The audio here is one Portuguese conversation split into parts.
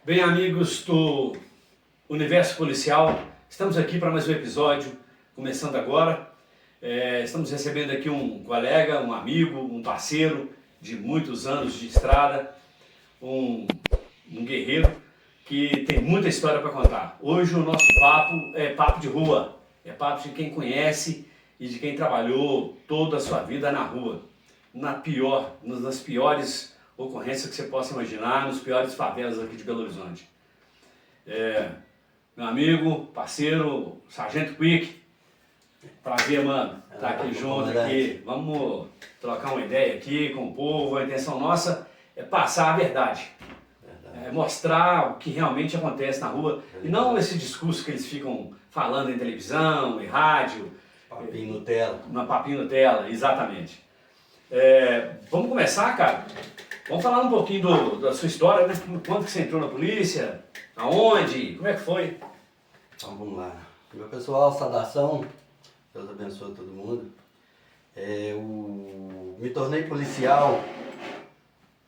Bem, amigos do Universo Policial, estamos aqui para mais um episódio, começando agora. Estamos recebendo aqui um colega, um amigo, um parceiro de muitos anos de estrada, um guerreiro que tem muita história para contar. Hoje o nosso papo é papo de rua, é papo de quem conhece e de quem trabalhou toda a sua vida na rua, nas piores ocorrências que você possa imaginar, nos piores favelas aqui de Belo Horizonte. Meu amigo, parceiro, Sargento Quick, prazer, mano, estar aqui junto aqui. Vamos trocar uma ideia aqui com o povo. A intenção nossa é passar a verdade, mostrar o que realmente acontece na rua e não esse discurso que eles ficam falando em televisão, em rádio. Papinho Nutella. Papinho Nutella, exatamente. Vamos começar, cara? Vamos falar um pouquinho da sua história, né? Quando que você entrou na polícia? Aonde? Como é que foi? Então vamos lá. Meu pessoal, saudação. Deus abençoe todo mundo. Me tornei policial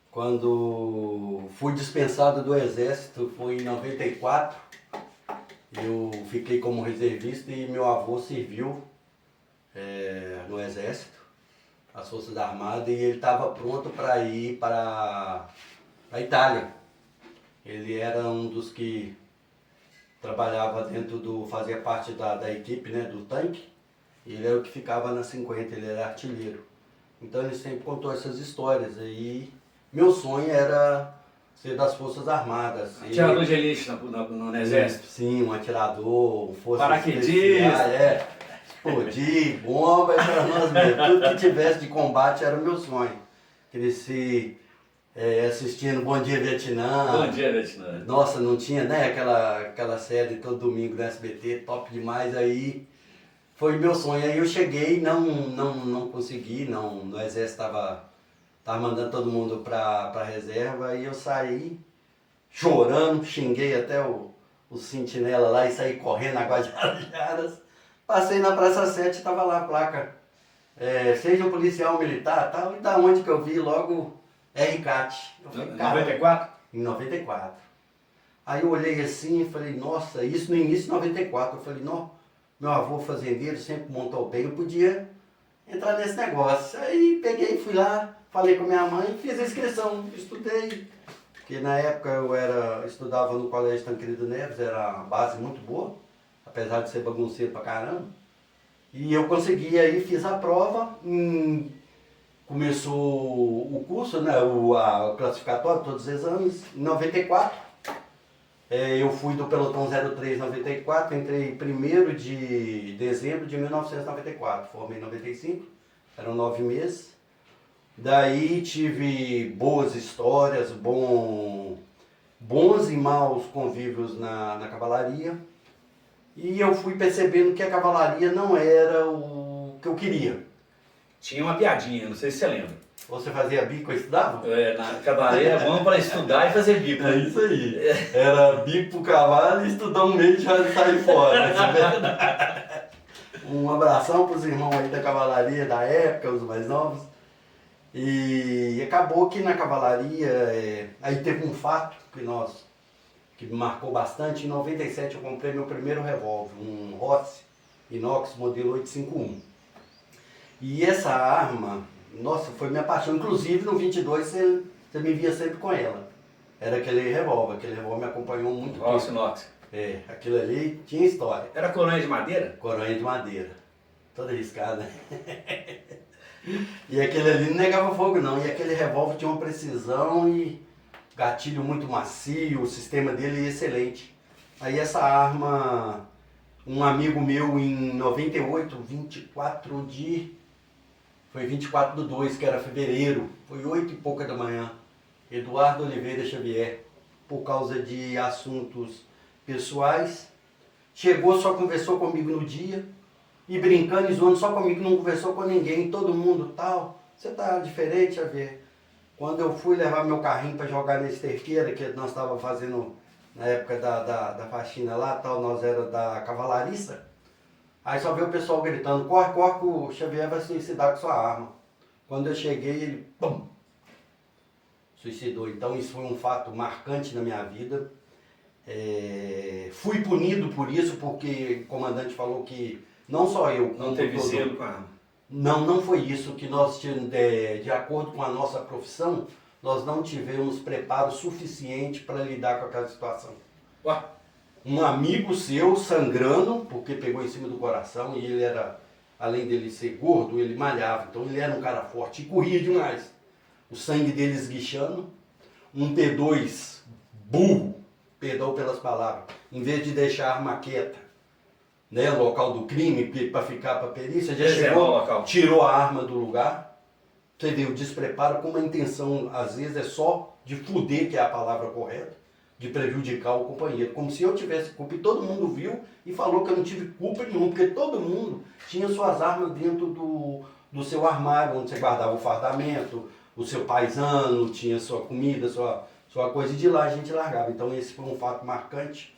quando fui dispensado do Exército, foi em 94. Eu fiquei como reservista e meu avô serviu no Exército, as Forças Armadas, e ele estava pronto para ir para a Itália. Ele era um dos que trabalhava fazia parte da equipe, né, do tanque, e ele era o que ficava na 50, ele era artilheiro. Então ele sempre contou essas histórias, e meu sonho era ser das Forças Armadas. Atirador de elite no Exército? Sim, um atirador, paraquedista. Explodir, bomba, era nós mesmos. Tudo que tivesse de combate era o meu sonho. Cresci assistindo Bom Dia Vietnã. Bom Dia Vietnã. Nossa, não tinha, né, aquela série todo domingo no SBT, top demais. Aí foi meu sonho. Aí eu cheguei, não consegui, no Exército tava mandando todo mundo pra reserva. Aí eu saí chorando, xinguei até o sentinela lá e saí correndo, Guajarajaras. Passei na Praça 7 e tava lá a placa, seja um policial militar, tal, e da onde que eu vi logo RCAT. Em 94? Em 94. Aí eu olhei assim e falei, nossa, isso no início de 94, eu falei, não, meu avô fazendeiro sempre montou bem, eu podia entrar nesse negócio. Aí peguei, fui lá, falei com minha mãe, fiz a inscrição, estudei. Porque na época eu estudava no Colégio Tancredo Neves, era uma base muito boa, apesar de ser bagunceiro pra caramba. E eu consegui aí, fiz a prova, começou o curso, né, a classificatória, todos os exames, em 94. Eu fui do pelotão 03 94, entrei 1º de dezembro de 1994, formei em 95, eram 9 meses. Daí tive boas histórias, bons e maus convívios na cavalaria. E eu fui percebendo que a cavalaria não era o que eu queria. Tinha uma piadinha, não sei se você lembra. Você fazia bico e estudava? Na cavalaria é bom para estudar e fazer bico. É isso aí. Era bico pro cavalo e estudar um mês e já sair fora. Isso é verdade. Um abração pros irmãos aí da cavalaria da época, os mais novos. E acabou que na cavalaria, aí teve um fato que me marcou bastante. Em 97 eu comprei meu primeiro revólver, um Rossi Inox modelo 851. E essa arma, nossa, foi minha paixão. Inclusive no 22 você me via sempre com ela. Era aquele revólver me acompanhou muito tempo. Rossi Inox. Aquilo ali tinha história. Era coronha de madeira? Coronha de madeira. Toda arriscada, né? E aquele ali não negava fogo não. E aquele revólver tinha uma precisão e gatilho muito macio, o sistema dele é excelente. Aí essa arma, um amigo meu em 98, foi 24/2, que era fevereiro, foi 8 e pouca da manhã, Eduardo Oliveira Xavier, por causa de assuntos pessoais, chegou, só conversou comigo no dia, e brincando e zoando só comigo, não conversou com ninguém, todo mundo tal, você tá diferente, Xavier. Quando eu fui levar meu carrinho para jogar na esterqueira, que nós estávamos fazendo na época da faxina lá, tal, nós era da cavalariça, aí só veio o pessoal gritando, corre, corre, que o Xavier vai suicidar com sua arma. Quando eu cheguei, ele, pum, suicidou. Então isso foi um fato marcante na minha vida. Fui punido por isso, porque o comandante falou que não só eu... Não teve zelo com a arma. Não foi isso que nós tínhamos, de acordo com a nossa profissão, nós não tivemos preparo suficiente para lidar com aquela situação. Ué? Um amigo seu sangrando, porque pegou em cima do coração e ele era, além dele ser gordo, ele malhava, então ele era um cara forte e corria demais. O sangue dele esguichando, um P2 burro, perdão pelas palavras, em vez de deixar a arma quieta, né, local do crime, para ficar para a perícia, já chegou, tirou a arma do lugar. Você vê o despreparo com uma intenção, às vezes é só de fuder, que é a palavra correta, de prejudicar o companheiro, como se eu tivesse culpa, e todo mundo viu e falou que eu não tive culpa nenhuma, porque todo mundo tinha suas armas dentro do seu armário, onde você guardava o fardamento, o seu paisano, tinha sua comida, sua coisa, e de lá a gente largava. Então esse foi um fato marcante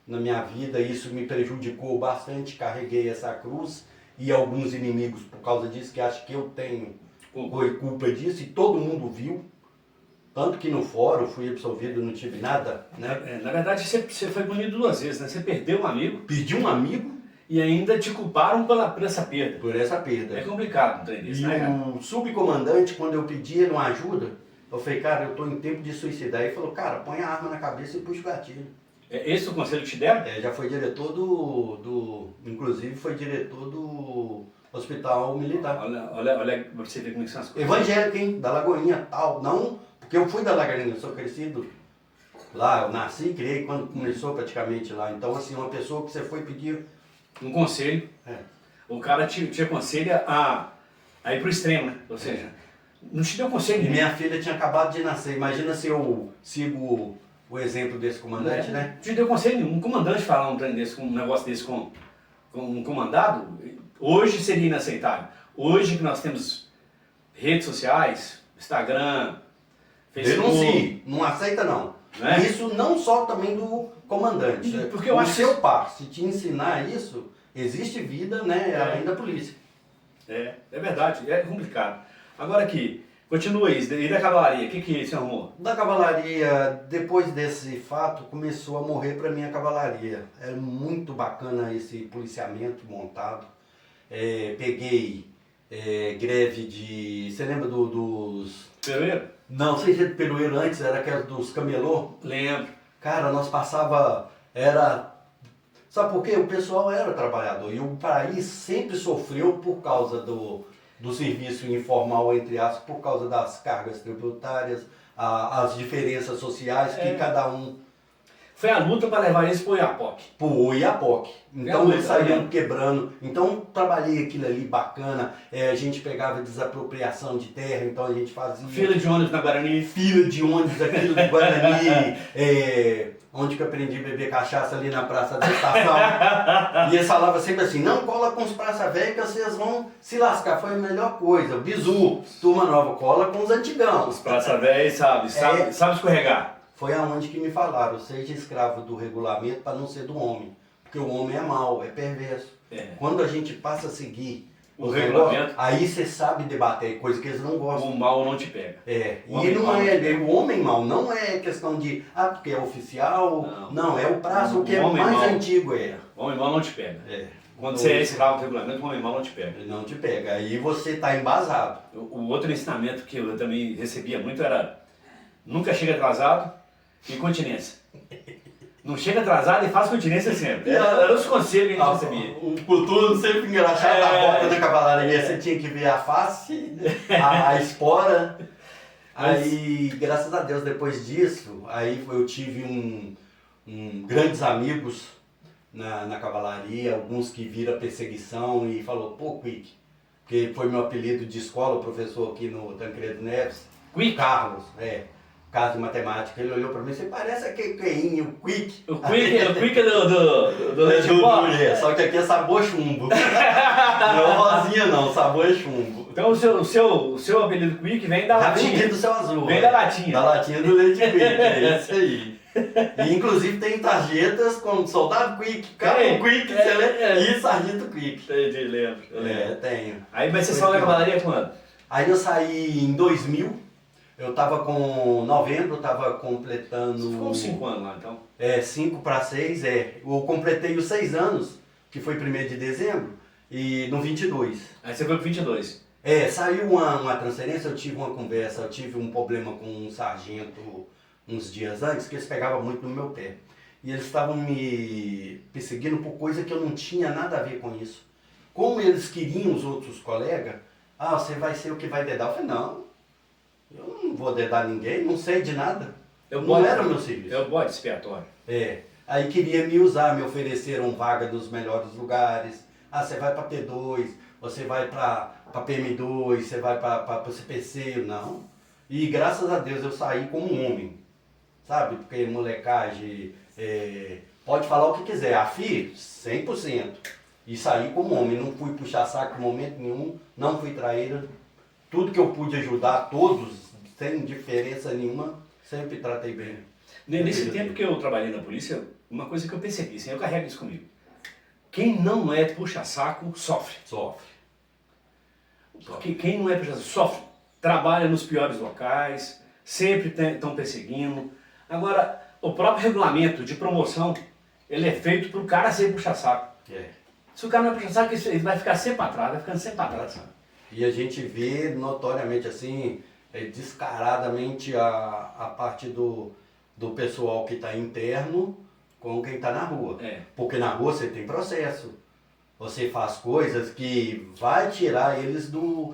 na minha vida, isso me prejudicou bastante, carreguei essa cruz, e alguns inimigos por causa disso, que acham que eu tenho culpa disso, e todo mundo viu. Tanto que no fórum fui absolvido, não tive nada, né? Na verdade, você foi punido 2 vezes, né? Você perdeu um amigo. Perdi um amigo. E ainda te culparam por essa perda. Por essa perda. É complicado um trem desse, né, cara? O subcomandante, quando eu pedi ele uma ajuda, eu falei, cara, eu estou em tempo de suicidar. Ele falou, cara, põe a arma na cabeça e puxa o gatilho. É esse o conselho que te deram? Já foi diretor inclusive foi diretor do Hospital Militar. Olha pra você ver como é que são as coisas. Evangélico, hein? Da Lagoinha, tal. Não, porque eu fui da Lagoinha, eu sou crescido lá, eu nasci e criei quando começou praticamente lá. Então, assim, uma pessoa que você foi pedir... Um conselho. O cara te aconselha a ir pro extremo, né? Ou seja, não te deu conselho nenhum. Minha filha tinha acabado de nascer. Imagina se eu sigo o exemplo desse comandante, né? Não te deu conselho nenhum. Um comandante falar um trem desse, um negócio desse com um comandado, hoje seria inaceitável. Hoje que nós temos redes sociais, Instagram, Facebook... Denuncie, não aceita não. Né? Isso não só também do comandante. Porque eu acho o seu par, se te ensinar isso, existe vida, né, além da polícia. É verdade, é complicado. Agora aqui, continua aí, e da cavalaria, o que você arrumou? Da cavalaria, depois desse fato, começou a morrer para mim a cavalaria. É muito bacana esse policiamento montado. Peguei greve de... Você lembra dos... Peroeiro? Não, sem ser do Peroeiro antes, era aquela dos camelô. Lembro. Cara, nós passava... Sabe por quê? O pessoal era trabalhador e o país sempre sofreu por causa do serviço informal, entre aspas, por causa das cargas tributárias, as diferenças sociais que cada um... Foi a luta para levar isso para o Iapoc. Para o Iapoc. Então eles saíam quebrando. Então trabalhei aquilo ali bacana. A gente pegava desapropriação de terra, então a gente fazia... Fila de ônibus na Guarani. Fila de ônibus aqui no Guarani. Onde que eu aprendi a beber cachaça ali na Praça da Estação. E eles falavam sempre assim, não cola com os praça velha que vocês vão se lascar. Foi a melhor coisa. Bizu, turma nova, cola com os antigão. Os praça velha sabe escorregar. Foi aonde que me falaram, seja escravo do regulamento para não ser do homem. Porque o homem é mau, é perverso. Quando a gente passa a seguir o regulamento, aí você sabe debater, coisa que eles não gostam. O mal não te pega. E o homem mau não é questão de, porque é oficial, não é o prazo que é mais antigo. O homem mau não te pega. Quando você é escravo do regulamento, o homem mau não te pega. Ele não te pega, aí você está embasado. O outro ensinamento que eu também recebia muito era, nunca chega atrasado e continência. Não chega atrasado e faz continência sempre. Era os conselhos que a gente recebia. O coturno sempre engraxado na porta da cavalaria. Você tinha que ver a face, a espora. Aí, graças a Deus, depois disso, aí eu tive grandes amigos na cavalaria, alguns que viram a perseguição e falou, pô, Quick, que foi meu apelido de escola, o professor aqui no Tancredo Neves. Quick? Carlos, caso de matemática, ele olhou pra mim, você parece aquele o Quick. O Quick é do leite em pó? Só que aqui é sabor chumbo. Não é rosinha não, sabor é chumbo. Então o seu apelido Quick vem da latinha. Vem do seu azul. Vem da latinha. Da latinha do leite Quick, é isso aí. E inclusive tem tarjetas com soldado Quick, cabo Quick, e sargento Quick. Entendi, lembro. Tenho. Aí, mas você saiu da cavalaria quando? Aí eu saí em 2000. Eu tava com novembro, tava completando... Você ficou uns 5 anos lá, então? 5 para 6, Eu completei os 6 anos, que foi 1º de dezembro, e no 22. Aí você foi pro 22. Saiu uma transferência, eu tive uma conversa, eu tive um problema com um sargento uns dias antes, que eles pegavam muito no meu pé. E eles estavam me perseguindo por coisa que eu não tinha nada a ver com isso. Como eles queriam os outros colegas, você vai ser o que vai dedar. Eu falei, não, eu não vou dedar ninguém, não sei de nada. Não era o meu serviço. É o bode expiatório. Aí queria me usar, me ofereceram vaga dos melhores lugares. Você vai para P2, você vai para PM2, você vai para CPC, não. E graças a Deus eu saí como um homem, sabe? Porque molecagem, pode falar o que quiser, a FI, 100%. E saí como homem, não fui puxar saco em momento nenhum, não fui traíra. Tudo que eu pude ajudar, todos, sem diferença nenhuma, sempre tratei bem. Nesse tempo que eu trabalhei na polícia, uma coisa que eu percebi, assim, eu carrego isso comigo. Quem não é puxa-saco, sofre. Porque quem não é puxa-saco, sofre. Trabalha nos piores locais, sempre estão perseguindo. Agora, o próprio regulamento de promoção, ele é feito para o cara ser puxa-saco. Se o cara não é puxa-saco, ele vai ficar sempre para trás, vai ficando sempre para trás. E a gente vê notoriamente assim, descaradamente a parte do pessoal que está interno com quem está na rua. Porque na rua você tem processo. Você faz coisas que vai tirar eles do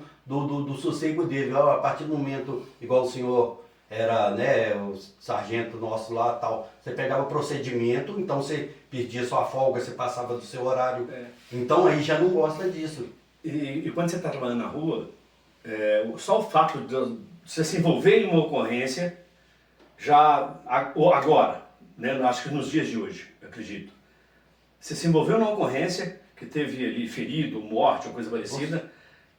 sossego dele. A partir do momento, igual o senhor era, né, o sargento nosso lá tal, você pegava o procedimento, então você perdia sua folga, você passava do seu horário. Então aí já não gosta disso. E quando você está trabalhando na rua, só o fato de você se envolver em uma ocorrência, já agora, né, acho que nos dias de hoje, eu acredito, você se envolveu numa ocorrência que teve ali ferido, morte ou coisa parecida,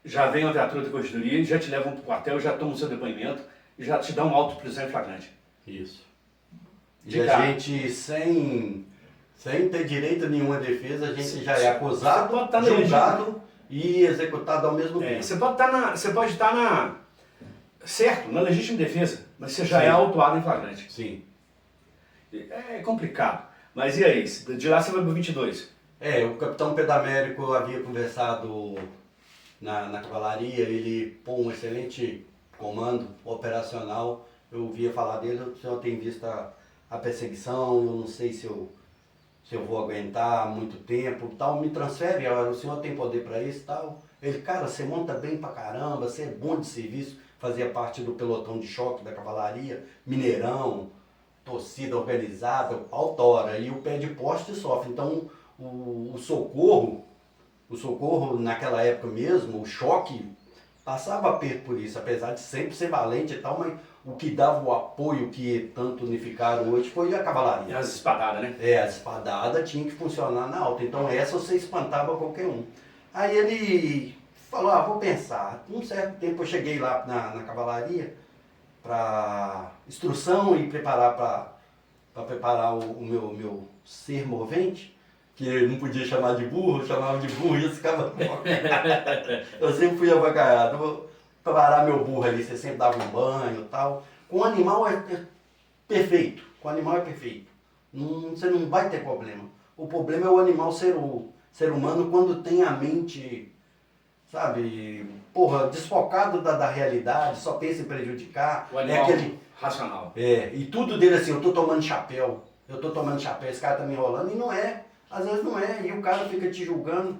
já vem uma viatura da corregedoria e já te levam para o quartel, já tomam o seu depoimento e já te dão um auto de prisão em flagrante. Isso. E a gente, sem ter direito a nenhuma defesa, a gente já é acusado, julgado e executado ao mesmo tempo. Você pode estar certo, na legítima defesa, mas você já é autuado em flagrante. Sim. É complicado. Mas e aí? De lá você vai para o 22? O capitão Pedamérico havia conversado na cavalaria, ele um excelente comando operacional. Eu ouvia falar dele, o senhor tem visto a perseguição, eu não sei se eu vou aguentar muito tempo, tal, me transfere, o senhor tem poder para isso, tal. Ele, cara, você monta bem pra caramba, você é bom de serviço, fazia parte do pelotão de choque da cavalaria, Mineirão, torcida organizada, pau tora, e o pé de poste sofre. Então o socorro naquela época mesmo, o choque, passava aperto por isso, apesar de sempre ser valente e tal, mas o que dava o apoio que tanto unificaram hoje foi a cavalaria. E as espadadas, né? As espadadas tinham que funcionar na alta, então essa você espantava qualquer um. Aí ele falou, vou pensar. Um certo tempo eu cheguei lá na cavalaria para instrução e preparar para preparar o meu ser movente, que eu não podia chamar de burro, eu chamava de burro e eu ficava... Eu sempre fui avacaiado. Vou preparar meu burro ali, você sempre dava um banho e tal. Com o animal é perfeito, você não vai ter problema. O problema é o animal ser humano quando tem a mente, sabe, desfocado da realidade, só pensa em prejudicar. O animal racional. E tudo dele assim, eu tô tomando chapéu, esse cara tá me enrolando, e não é. Às vezes não é, e o cara fica te julgando.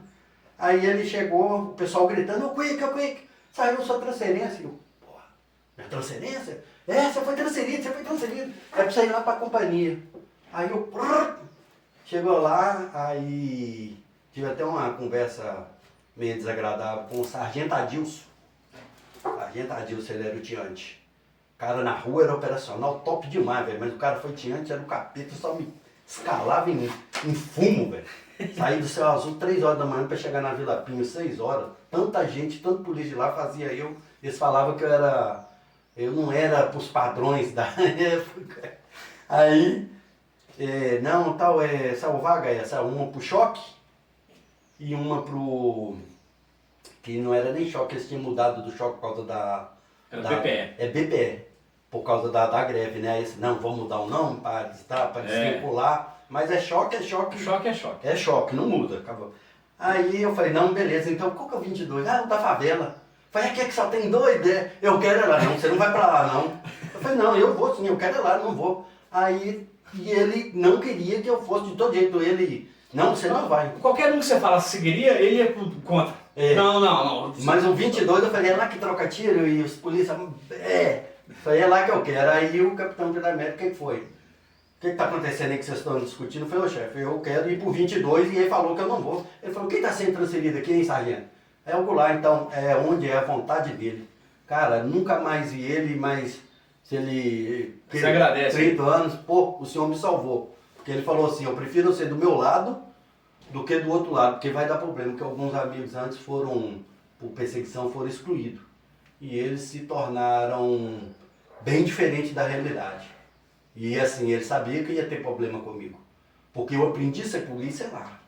Aí ele chegou, o pessoal gritando, o Quick, saiu sua transferência. Eu, minha transferência? Você foi transferido. É pra sair lá pra companhia. Aí eu, chegou lá, aí tive até uma conversa meio desagradável com o Sargento Adilson. Sargento Adilson, ele era o tiante. O cara na rua era operacional, top demais, velho, mas o cara foi tiante, era o capeta, só me escalava em fumo, velho. Saí do Céu Azul 3 horas da manhã para chegar na Vila Pinho 6 horas. Tanta gente, tanto polícia lá fazia eu. Eles falavam que eu não era pros padrões da época. Aí, saiu vaga, saiu uma pro choque e uma pro... que não era nem choque, eles tinham mudado do choque por causa Era BPE. BPE. por causa da greve, né? Esse, não, vamos dar um não para desvincular. Mas é choque, é choque. Choque é choque. É choque, não muda. Acabou. Aí eu falei, não, beleza, então qual que é o 22? Ah, o da favela. Falei, aqui é que só tem 2, né? Eu quero ir lá. Não, você não vai pra lá, não. Eu falei, não, eu vou sim, eu quero ir lá, não vou. Aí, e ele não queria que eu fosse de todo jeito. Ele, não, você não vai. Qualquer um que você falasse que seguiria, ele ia contra. É. Não. Mas o 22 eu falei, é lá que troca tiro e os polícias, falei, é lá que eu quero. Aí o capitão da América, o que foi? O que está acontecendo aí que vocês estão discutindo? Eu falei, ô chefe, eu quero ir pro 22 e ele falou que eu não vou. Ele falou, quem está sendo transferido aqui, hein, sargento? É o Goulart, então, é onde é a vontade dele. Cara, nunca mais vi ele, mas se ele... Você agradece. 30 anos, pô, o senhor me salvou. Porque ele falou assim, eu prefiro ser do meu lado do que do outro lado, porque vai dar problema, porque alguns amigos antes foram, por perseguição, foram excluídos. E eles se tornaram bem diferentes da realidade. E assim, ele sabia que ia ter problema comigo. Porque eu aprendi a ser polícia lá.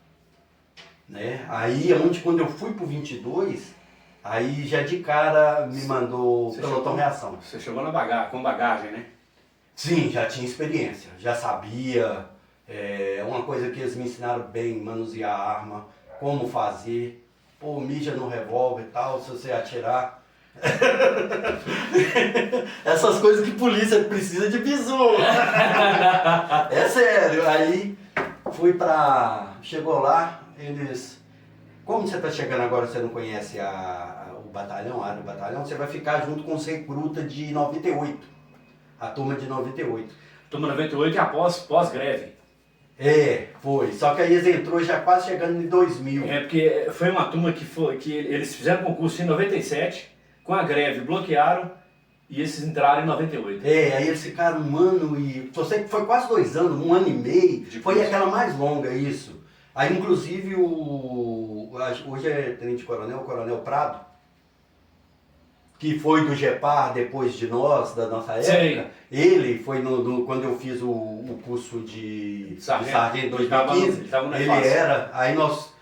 Né? Aí, quando eu fui pro 22, aí já de cara me mandou pelotão reação. Você chegou com bagagem, né? Sim, já tinha experiência, já sabia. Uma coisa que eles me ensinaram bem, manusear a arma, como fazer. Pô, mija no revólver e tal, se você atirar. Essas coisas que polícia precisa de bizu. É sério. Aí chegou lá, eles... Como você está chegando agora, você não conhece o batalhão, a área do batalhão, você vai ficar junto com os recrutas de 98. A turma de 98. Turma 98 é após pós-greve. Foi. Só que aí eles entrou já quase chegando em 2000. Porque foi uma turma que eles fizeram concurso em 97, com a greve bloquearam e esses entraram em 98. Aí eles ficaram um ano e... Foi quase 2 anos, 1 ano e meio. Foi aquela mais longa, isso. Aí inclusive hoje é Tenente Coronel, Coronel Prado, que foi do GEPAR depois de nós, da nossa época. Sim. Ele foi quando eu fiz o curso de sargento em 2015. Ele era, aí nós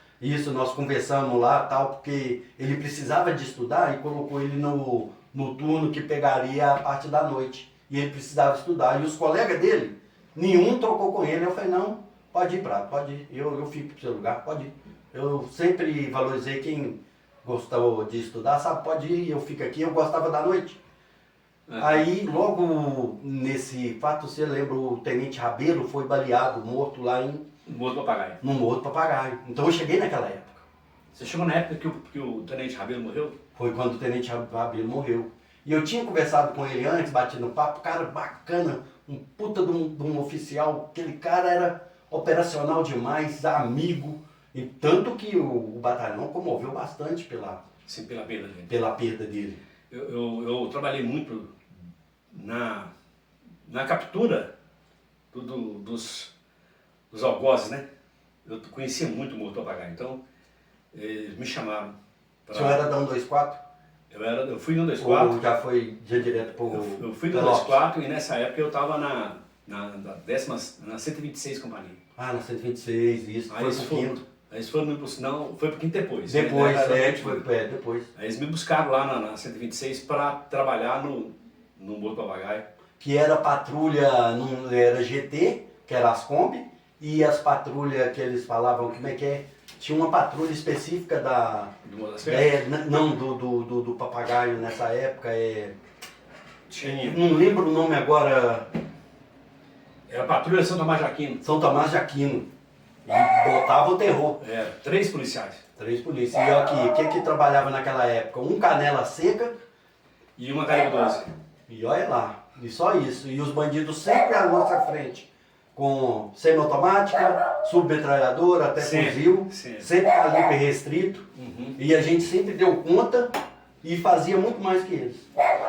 conversamos lá, tal, porque ele precisava de estudar e colocou ele no turno que pegaria a parte da noite. E ele precisava estudar. E os colegas dele, nenhum trocou com ele. Eu falei, não, pode ir, Prado, pode ir. Eu fico pro seu lugar, pode ir. Eu sempre valorizei quem gostou de estudar, sabe, pode ir, eu fico aqui, eu gostava da noite. Aí, logo nesse fato, você lembra, o Tenente Rabelo foi baleado, morto lá no Morro do Papagaio. No Morro do Papagaio. Então eu cheguei naquela época. Você chegou na época que o Tenente Rabelo morreu? Foi quando o Tenente Rabelo morreu. E eu tinha conversado com ele antes, batido no papo, cara bacana, um puta de um oficial, aquele cara era operacional demais, amigo. E tanto que o batalhão comoveu bastante pela perda dele. Pela perda dele. Eu trabalhei muito na captura dos algozes, né? Eu conhecia muito o Morro do Papagaio, então eles me chamaram. O senhor era da 124? Eu fui no 124. Ou já foi direto para o... Eu fui no 124 e nessa época eu estava na 126 companhia. Ah, na 126, isso. Aí foi pro quinto. Aí eles foram me buscar, não, foi um pouquinho depois. Depois, né? Depois. Aí eles me buscaram lá na 126 para trabalhar no Morro do Papagaio. Que era patrulha, era GT, que era as Kombi, e as patrulhas que eles falavam, como é que é? Tinha uma patrulha específica do Morro das Férias? Do Papagaio nessa época, Tinha. Não lembro o nome agora. Era a patrulha São Tomás de Aquino. São Tomás de Aquino. E botava o terror. 3 policiais. 3 polícias. E aqui, o que trabalhava naquela época? Um canela seca. E uma calibre 12. E olha lá, e só isso. E os bandidos sempre à nossa frente. Com semiautomática, submetralhadora, até fuzil. Sempre calibre restrito. Uhum. E a gente sempre deu conta e fazia muito mais que eles.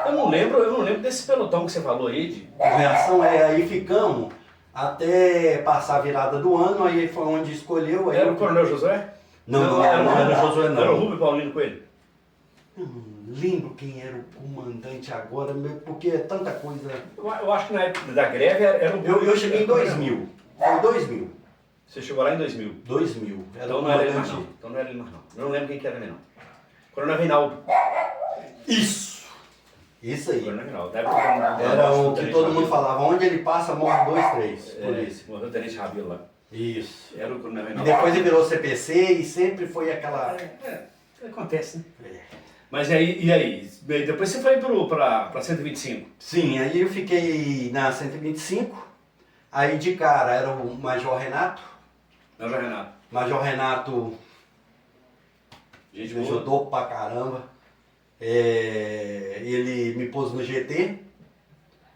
Eu não lembro desse pelotão que você falou aí, de... A reação aí ficamos até passar a virada do ano, aí foi onde escolheu. Aí era o Coronel Josué? Não era o Josué, não. Era o Rubio Paulino Coelho? Eu não lembro quem era o comandante agora, porque é tanta coisa... Eu acho que na época da greve era o... Eu cheguei em 2000. Foi 2000. Você chegou lá em 2000? 2000. Então não era ele mais não. Então não era ele mais não. Eu não lembro quem que era ele não. Coronel Reinaldo. Isso! Isso aí. Coronel Aguinaldo. Da época da Era morte do o que Tenente todo mundo Rabelo. falava, onde ele passa, morre 2, 3, polícia. Morreu o Tenente Rabelo lá. Isso. Era o Coronel E Aguinaldo. depois ele virou CPC e sempre foi aquela... Acontece, né? É. Mas e aí? Depois você foi pra 125. Sim, aí eu fiquei na 125, aí de cara era o Major Renato. Major Renato. Major Renato Gente me boa. ajudou pra caramba. Ele me pôs no GT,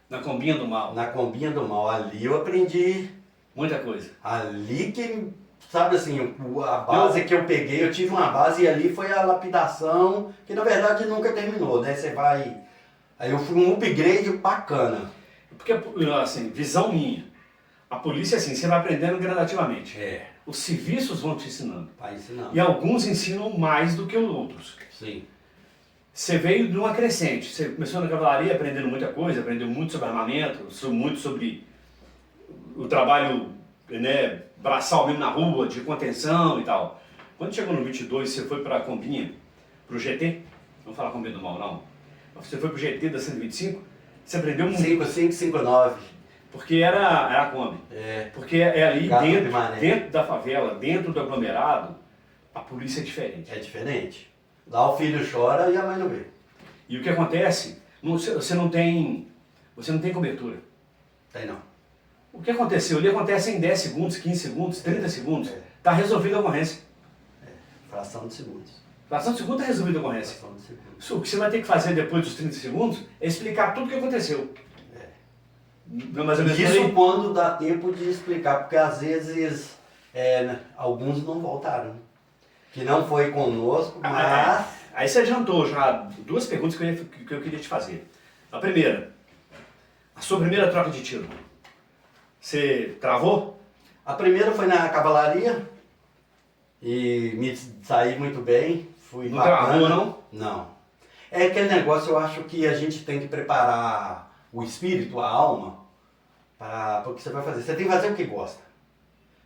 Na Combinha do Mal. na Combinha do Mal. Ali eu aprendi, Muita coisa. ali que, sabe assim, a base que eu peguei, eu tive uma base e ali foi a lapidação, que na verdade nunca terminou, né? Você vai... Aí eu fui um upgrade bacana. Porque, assim, visão minha. A polícia, assim, você vai aprendendo gradativamente. Os serviços vão te ensinando. Vai ensinando. E alguns ensinam mais do que os outros. Sim. Você veio de uma crescente. Você começou na cavalaria aprendendo muita coisa, aprendeu muito sobre armamento, muito sobre o trabalho, né, braçal mesmo na rua, de contenção e tal. Quando chegou no 22, você foi para a Combinha, para o GT, não falar Combinha do Mal não, você foi para o GT da 125, você aprendeu muito. 5559. Porque era a Kombi. Porque é ali Gato de dentro, Mané. dentro da favela, dentro do aglomerado, a polícia é diferente. É diferente. Lá o filho chora e a mãe não vê. E o que acontece, você não tem cobertura. Tem não. O que aconteceu ali acontece em 10 segundos, 15 segundos, 30 segundos. Está resolvida a ocorrência. Fração de segundos. Fração de segundo está resolvida a ocorrência. Fração de segundos. O que você vai ter que fazer depois dos 30 segundos é explicar tudo o que aconteceu. Não é mais ou menos por Isso aí? quando dá tempo de explicar, porque às vezes alguns não voltaram. Que não foi conosco, mas... Aí você adiantou já duas perguntas que eu queria te fazer. A primeira, a sua primeira troca de tiro. Você travou? A primeira foi na cavalaria e me saí muito bem. Fui Não bacana. travou, não? Não. É aquele negócio, eu acho que a gente tem que preparar o espírito, a alma, para o que você vai fazer. Você tem que fazer o que gosta.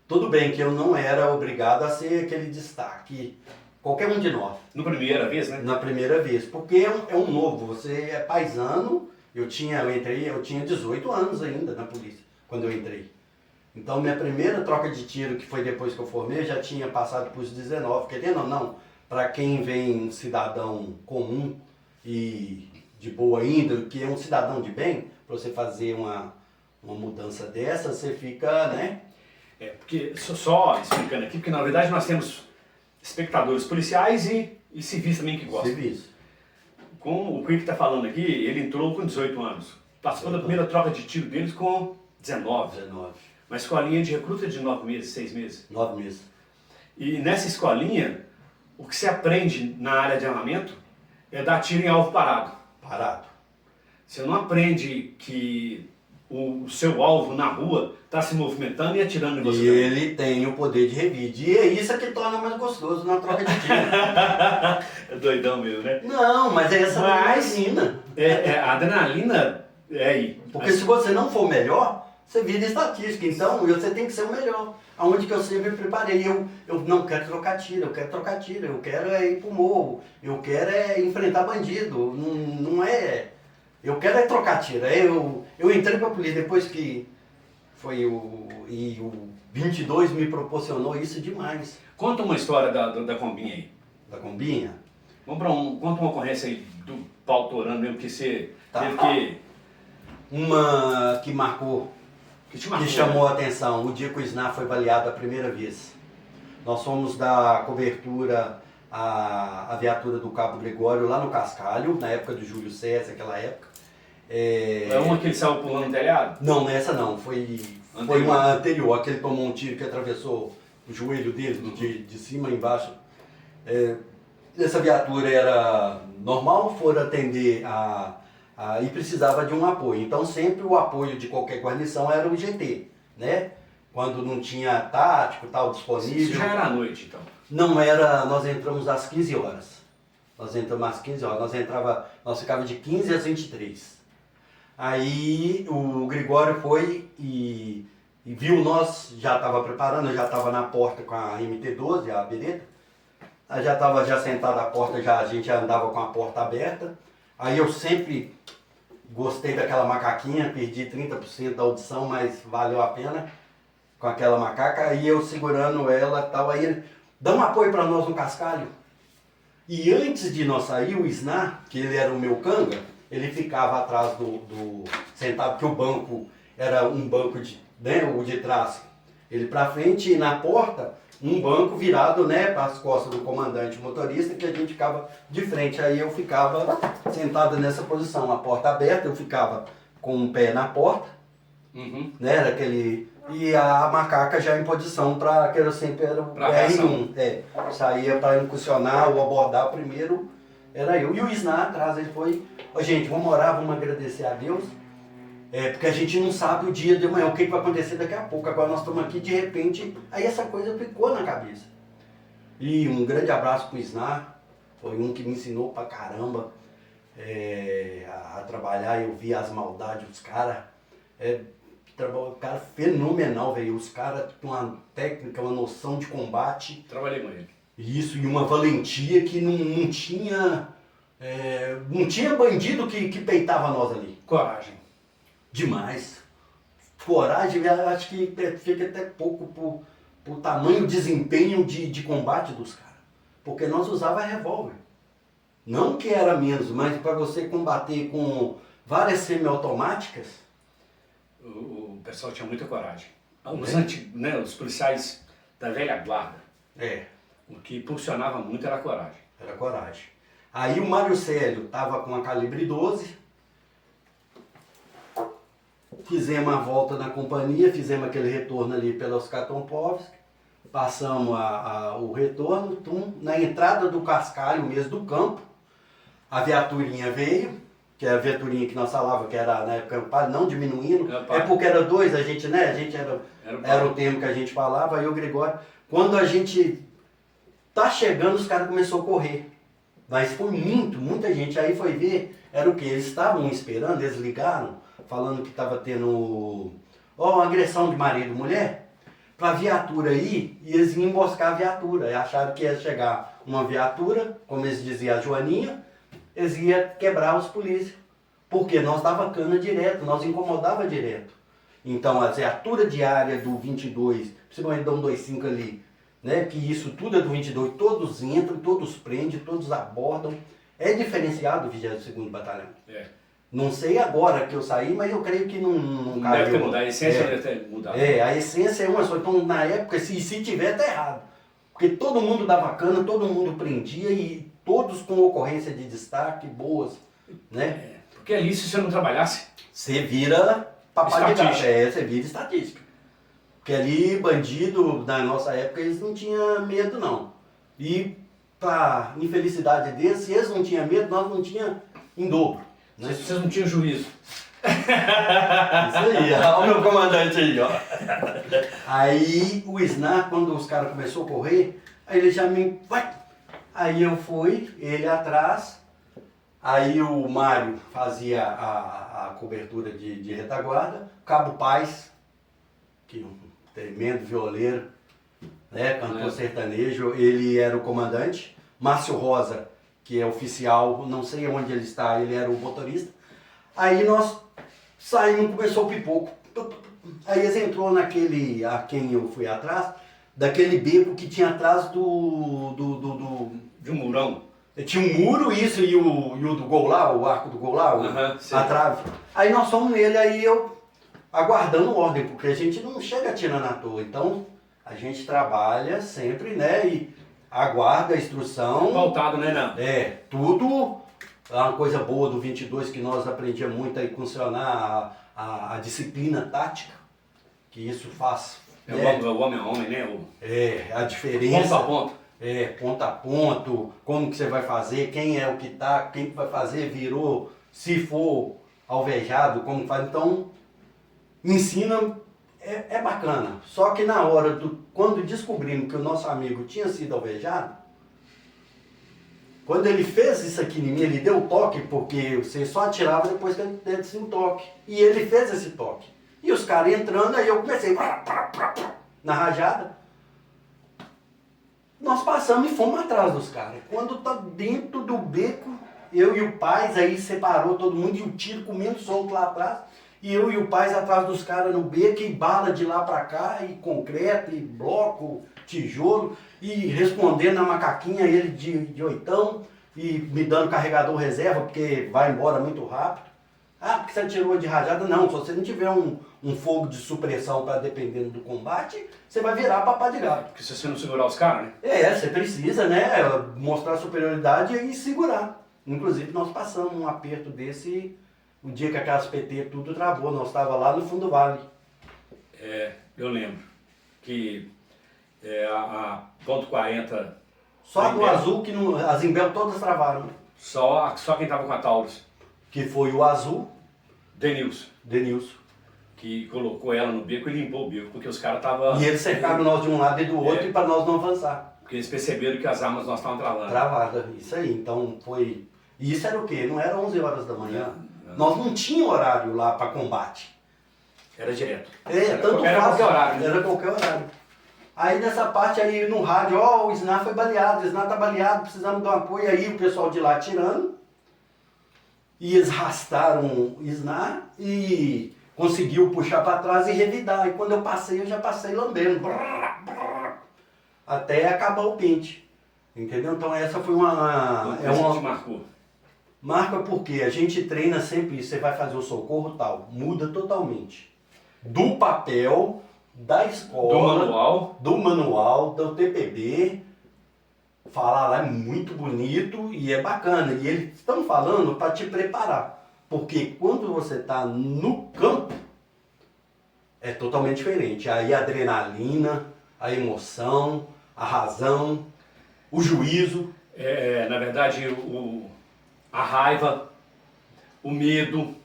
Tudo bem que eu não era obrigado a ser aquele destaque, qualquer um de nós. Na primeira vez, né? Na primeira vez, porque é um novo, você é paisano, eu tinha 18 anos ainda na polícia, quando eu entrei. Então minha primeira troca de tiro, que foi depois que eu formei, eu já tinha passado por os 19, querendo ou não, para quem vem um cidadão comum e de boa índole, que é um cidadão de bem, para você fazer uma mudança dessa, você fica, né? Porque, só explicando aqui, porque na verdade nós temos espectadores policiais e civis também que gostam. Serviço. Como o Quick está falando aqui, ele entrou com 18 anos. Participou da primeira troca de tiro deles com 19. 19. Uma escolinha de recruta de 9 meses, 6 meses. 9 meses. E nessa escolinha, o que se aprende na área de armamento é dar tiro em alvo parado. Parado. Você não aprende que o seu alvo na rua está se movimentando e atirando em você. E ele tem o poder de revide. E é isso que torna mais gostoso na troca de tiro. É doidão mesmo, né? Não, mas é essa adrenalina. A adrenalina é aí. Porque se você não for o melhor, você vira estatística. Então, você tem que ser o melhor. Aonde que eu sempre preparei. Eu não quero trocar tiro, eu quero trocar tiro. Eu quero ir pro morro. Eu quero enfrentar bandido. Não é... Eu quero trocar tiro. Eu entrei pra polícia depois que foi o 22 me proporcionou isso demais. Conta uma história da Combinha aí. Da Combinha. Conta uma ocorrência aí do pau torando mesmo, que você Tá. teve que... Uma que marcou, Que te marcou, que chamou né? a atenção, o dia que o SNAR foi baleado a primeira vez. Nós fomos dar cobertura à viatura do Cabo Gregório lá no Cascalho, na época do Júlio César, aquela época. É uma que ele saiu pulando no telhado? Não, nessa não, foi uma anterior, aquele tomou um tiro que atravessou o joelho dele, de cima e embaixo. Essa viatura era normal, foram atender e precisava de um apoio. Então sempre o apoio de qualquer guarnição era o GT, né? Quando não tinha tático tal disponível. Isso já era à noite, então. Não era, nós entramos às 15 horas. Nós entramos às 15 horas, nós ficava de 15 às 23. Aí o Gregório foi e viu nós, já estava preparando, eu já estava na porta com a MT-12, a Beretta. Aí já estava sentado à porta, a gente já andava com a porta aberta. Aí eu sempre Gostei daquela macaquinha, perdi 30% da audição, mas valeu a pena com aquela macaca. Aí eu segurando ela e tal, aí ele dá um apoio para nós no cascalho. E antes de nós sair, o Isnar, que ele era o meu canga, ele ficava atrás sentado, porque o banco era um banco o de trás, ele para frente e na porta, um banco virado, né, para as costas do comandante motorista, que a gente ficava de frente. Aí eu ficava sentado nessa posição, a porta aberta, eu ficava com um pé na porta, né, e a macaca já em posição para que eu sempre era o R1, saía para incursionar ou abordar primeiro, era eu. E o Isnar atrás, ele foi, gente, vamos orar, vamos agradecer a Deus, porque a gente não sabe o dia de amanhã, o que vai acontecer daqui a pouco. Agora nós estamos aqui, de repente, aí essa coisa ficou na cabeça. E um grande abraço pro Isnar, foi um que me ensinou pra caramba a trabalhar. Eu vi as maldades dos caras, cara fenomenal, velho. Os caras com uma técnica, uma noção de combate. Trabalhei com ele. Isso, e uma valentia que não tinha... não tinha bandido que peitava nós ali. Coragem. Demais. Coragem, acho que fica até pouco por tamanho desempenho de combate dos caras. Porque nós usava revólver. Não que era menos, mas para você combater com várias semiautomáticas. O pessoal tinha muita coragem. Os policiais da velha guarda. O que impulsionava muito era a coragem. Era coragem. Aí o Mário Célio estava com a calibre 12. Fizemos a volta na companhia, fizemos aquele retorno ali pela Oscar Tompovski, passamos o retorno, na entrada do cascalho mesmo do campo, a viaturinha veio, que é a viaturinha que nós falávamos, que era na época não diminuindo, porque era dois, a gente era o termo que a gente falava, aí o Gregório, quando a gente tá chegando, os caras começaram a correr, mas foi muita gente, aí foi ver, era o que? Eles estavam esperando, eles ligaram, falando que estava tendo uma agressão de marido e mulher, para a viatura aí, e eles iam emboscar a viatura. E acharam que ia chegar uma viatura, como eles diziam, a Joaninha, eles iam quebrar os polícias. Porque nós dava cana direto, nós incomodava direto. Então a viatura diária do 22, principalmente da 125 ali, né, que isso tudo é do 22, todos entram, todos prendem, todos abordam. É diferenciado o 22º Batalhão. Não sei agora que eu saí, mas eu creio que não caiu. Deve ter mudado, a essência deve ter mudado. A essência é uma só. Então, na época, se tiver, tá errado. Porque todo mundo dava cana, todo mundo prendia e todos com ocorrência de destaque, boas, né? Porque ali, se você não trabalhasse... Você vira papai de gato. Estatística. Você vira estatística. Porque ali, bandido, na nossa época, eles não tinham medo, não. E, pra infelicidade deles, se eles não tinham medo, nós não tínhamos em dobro. Vocês não tinham juízo. Isso aí, olha o meu comandante aí, ó. Aí o Isnar, quando os caras começaram a correr, aí ele já me... Aí eu fui, ele atrás, aí o Mário fazia a cobertura de retaguarda, Cabo Paz, que é um tremendo violeiro, né, cantor sertanejo, ele era o comandante, Márcio Rosa, que é oficial, não sei onde ele está, ele era o motorista. Aí nós saímos, começou o pipoco. Aí eles entrou naquele, a quem eu fui atrás, daquele beco que tinha atrás De um murão. Tinha um muro, isso, e o do gol lá, o arco do gol lá, a trave. Aí nós fomos nele, aí eu aguardando ordem, porque a gente não chega atirando à toa. Então, a gente trabalha sempre, né, e aguarda a instrução. Pautado, né, não? Tudo é uma coisa boa do 22 que nós aprendíamos muito a funcionar a disciplina tática, que isso faz. O homem a homem, né? A diferença. Ponto a ponto. Ponto a ponto, como que você vai fazer, quem é o que tá, quem que vai fazer, virou, se for alvejado, como faz. Então, ensina. É bacana, só que na hora quando descobrimos que o nosso amigo tinha sido alvejado, quando ele fez isso aqui em mim, ele deu o toque, porque você só atirava depois que ele desse um toque, e ele fez esse toque, e os caras entrando, aí eu comecei na rajada, nós passamos e fomos atrás dos caras, quando tá dentro do beco, eu e o Paz, aí separou todo mundo e o tiro comendo solto lá atrás. E eu e o Paz atrás dos caras no beco, e bala de lá pra cá, e concreto, e bloco, tijolo, e respondendo na macaquinha, ele de oitão, e me dando carregador reserva, porque vai embora muito rápido. Ah, porque você atirou de rajada? Não, se você não tiver um fogo de supressão para dependendo do combate, você vai virar papá de gato. Porque se você não segurar os caras, né? Você precisa, né, mostrar superioridade e segurar. Inclusive, nós passamos um aperto desse o dia que aquelas PT tudo travou. Nós estávamos lá no fundo do vale. Eu lembro que a ponto 40... Só a do azul, que as Imbel todas travaram. Só quem estava com a Taurus. Que foi o azul. Denilson. Que colocou ela no beco e limpou o beco, porque os caras estavam... E eles cercaram nós de um lado e do outro, e para nós não avançar. Porque eles perceberam que as armas nós estavam travando. Travada, isso aí. Então foi... E isso era o quê? Não era 11 horas da manhã. Nós não tínhamos horário lá para combate. Era direto. Era qualquer horário. Né? Era qualquer horário. Aí nessa parte aí no rádio, o Sná foi baleado, o Sná tá baleado, precisamos de um apoio. Aí o pessoal de lá tirando. E eles arrastaram o Sná e conseguiu puxar para trás e revidar. E quando eu passei, eu já passei lambendo. Até acabar o pente. Entendeu? Então essa foi uma... que te marcou. Marca porque a gente treina sempre isso. Você vai fazer o socorro tal. Muda totalmente. Do papel, da escola, do manual, do TPB. Falar lá é muito bonito e é bacana. E eles estão falando para te preparar. Porque quando você está no campo, é totalmente diferente. Aí a adrenalina, a emoção, a razão, o juízo. Na verdade, a raiva, o medo.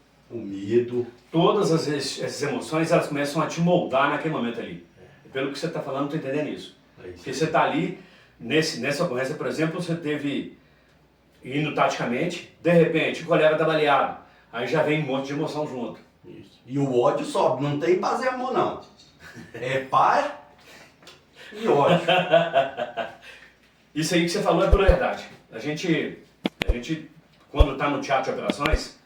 Todas essas emoções, elas começam a te moldar naquele momento ali. Pelo que você está falando, eu estou entendendo isso. Porque você está ali, nessa ocorrência, por exemplo, você teve indo taticamente, de repente o colega está baleado. Aí já vem um monte de emoção junto. Isso. E o ódio sobe, não tem paz e amor não. É paz e ódio. Isso aí que você falou é pura verdade. A gente quando está no teatro de operações,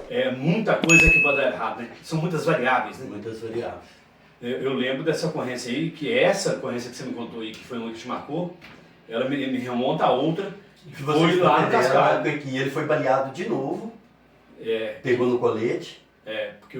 é muita coisa que pode dar errado, né? São muitas variáveis, né? Muitas variáveis. Eu lembro dessa ocorrência aí, que essa ocorrência que você me contou aí, que foi uma que te marcou, ela me remonta a outra, que foi lá no Cascalho. Que ele foi baleado de novo, pegou no colete. Porque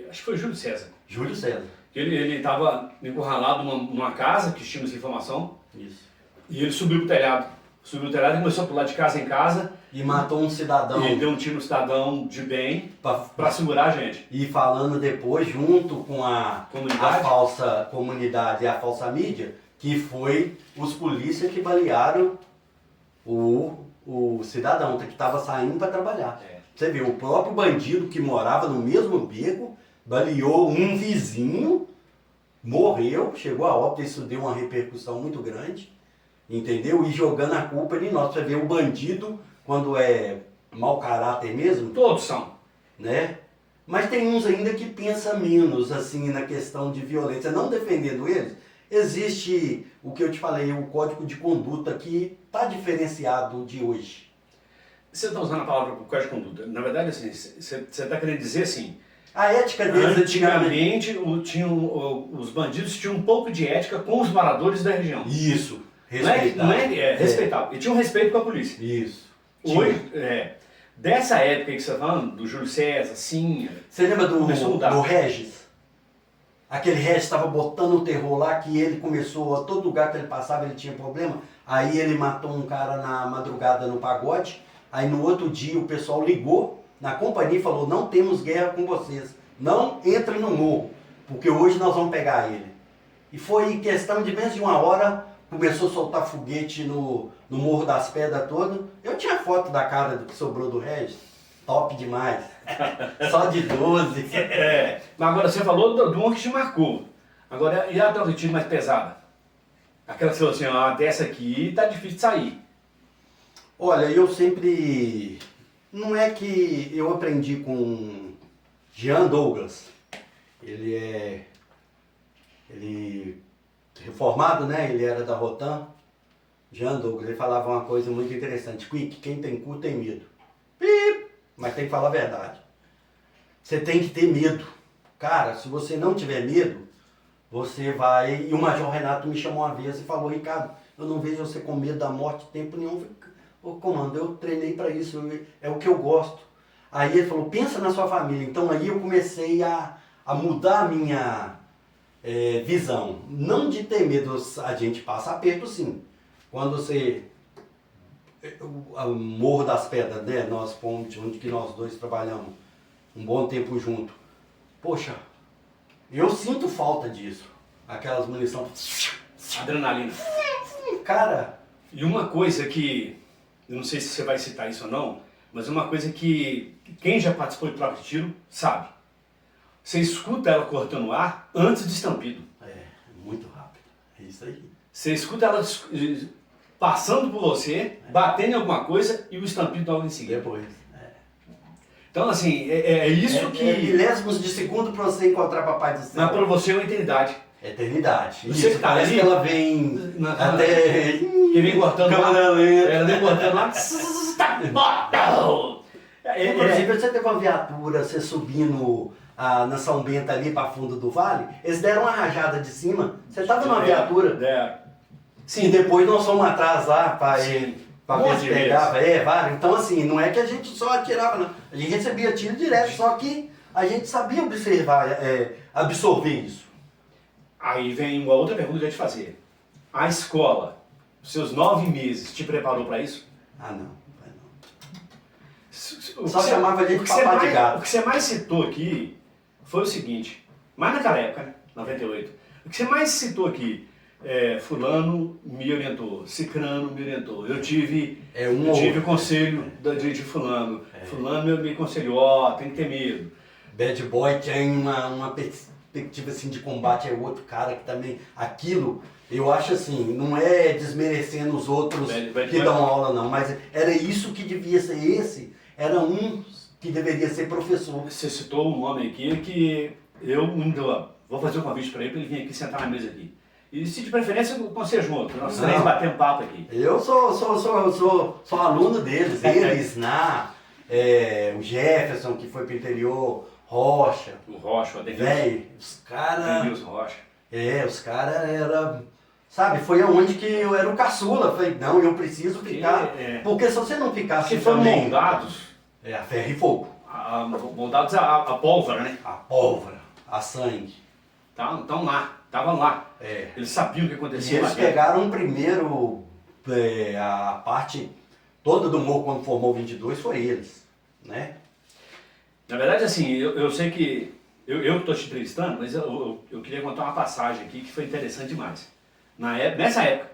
acho que foi o Júlio César. Júlio César. Ele estava encurralado numa casa, que tínhamos informação. Isso. E ele subiu pro telhado. Subiu o telhado e começou a pular de casa em casa. E matou um cidadão. E deu um tiro no cidadão de bem para segurar a gente. E falando depois, junto com a falsa comunidade e a falsa mídia, que foi os polícias que balearam o cidadão, que estava saindo para trabalhar. Você vê, o próprio bandido que morava no mesmo beco, baleou um vizinho, morreu, chegou a óbito, isso deu uma repercussão muito grande. Entendeu? E jogando a culpa em nós. Você vê o bandido, quando é mau caráter mesmo. Todos são. Né? Mas tem uns ainda que pensam menos, assim, na questão de violência. Não defendendo eles, existe o que eu te falei, o código de conduta que está diferenciado de hoje. Você está usando a palavra código de conduta. Na verdade, assim, você está querendo dizer assim... A ética deles... Antigamente, os bandidos tinham um pouco de ética com os moradores da região. Isso. Respeitável. E tinha um respeito com a polícia. Isso. Hoje, dessa época que você está falando, do Júlio César, sim. Você lembra do Regis? Aquele Regis estava botando o terror lá, que ele começou, a todo lugar que ele passava ele tinha problema. Aí ele matou um cara na madrugada no pagode. Aí no outro dia o pessoal ligou na companhia e falou: não temos guerra com vocês. Não entrem no morro, porque hoje nós vamos pegar ele. E foi questão de menos de uma hora. Começou a soltar foguete no Morro das Pedras todo. Eu tinha foto da cara do que sobrou do Regis. Top demais. Só de 12. Mas agora você falou do uma que te marcou. Agora, e a outra tiro mais pesada? Aquela que você falou assim, dessa aqui tá difícil de sair. Olha, eu sempre... Não é que eu aprendi com Jean Douglas. Ele reformado, né? Ele era da Rotan. Jean Douglas, ele falava uma coisa muito interessante. Quick, quem tem cu tem medo. Pip, mas tem que falar a verdade. Você tem que ter medo. Cara, se você não tiver medo, você vai... E o Major Renato me chamou uma vez e falou, Ricardo, eu não vejo você com medo da morte tempo nenhum. Ô, comando, eu treinei para isso, é o que eu gosto. Aí ele falou, pensa na sua família. Então aí eu comecei a mudar a minha visão. Não de ter medo, a gente passa aperto sim. Quando você... O Morro das Pedras, né? Nós fomos, onde que nós dois trabalhamos um bom tempo junto. Poxa, eu sinto falta disso. Aquelas munições... Adrenalina. Cara... E uma coisa que, eu não sei se você vai citar isso ou não, mas uma coisa que quem já participou de troca de tiro sabe. Você escuta ela cortando o ar antes do estampido. É, muito rápido. É isso aí. Você escuta ela passando por você, batendo em alguma coisa e o estampido logo em seguida. Depois. Então, assim, é isso que... milésimos de segundo para você encontrar Papai do Céu. Mas para você é uma eternidade. Eternidade. Você Isso, que tá parece ali, que ela vem até... Que vem cortando lá. Ela vem cortando lá. Inclusive, você teve uma viatura, você subindo na São Bento ali para fundo do vale, eles deram uma rajada de cima, você estava numa viatura. Sim. E depois nós fomos atrás lá para ver se pegava. Vários. Então assim, não é que a gente só atirava, não. A gente recebia tiro direto, só que a gente sabia observar, absorver isso. Aí vem uma outra pergunta que eu ia te fazer. A escola, seus 9 meses, te preparou para isso? Ah, não. Só chamava a gente de papá de gato. O que você mais citou aqui foi o seguinte, mas naquela época, né, 98, o que você mais citou aqui, fulano me orientou, cicrano me orientou, eu tive o conselho de fulano, fulano me aconselhou, tem que ter medo. Bad Boy tem uma perspectiva assim, de combate, é outro cara que também, aquilo, eu acho assim, não é desmerecendo os outros que dão aula não, mas era isso que devia ser era um que deveria ser professor. Você citou um nome aqui que eu ainda vou fazer um convite para ele vir aqui sentar na mesa aqui. E se de preferência com você junto, nós três batemos papo aqui. Eu sou aluno deles, o Jefferson que foi pro interior, Rocha. O Rocha, o Adenilson. Velho, os caras... Adenilson Rocha. Os caras eram... Sabe, foi aonde que eu era o caçula. Falei, não, eu preciso ficar. Porque se você não ficasse... Porque foram moldados... a ferro e fogo. Moldados a pólvora, né? A pólvora, a sangue. Então lá, estavam lá. Eles sabiam o que acontecia. E eles pegaram primeiro a parte toda do morro quando formou o 22, foi eles, né? Na verdade, assim, eu sei que... Eu estou te entrevistando, mas eu queria contar uma passagem aqui que foi interessante demais. Nessa época,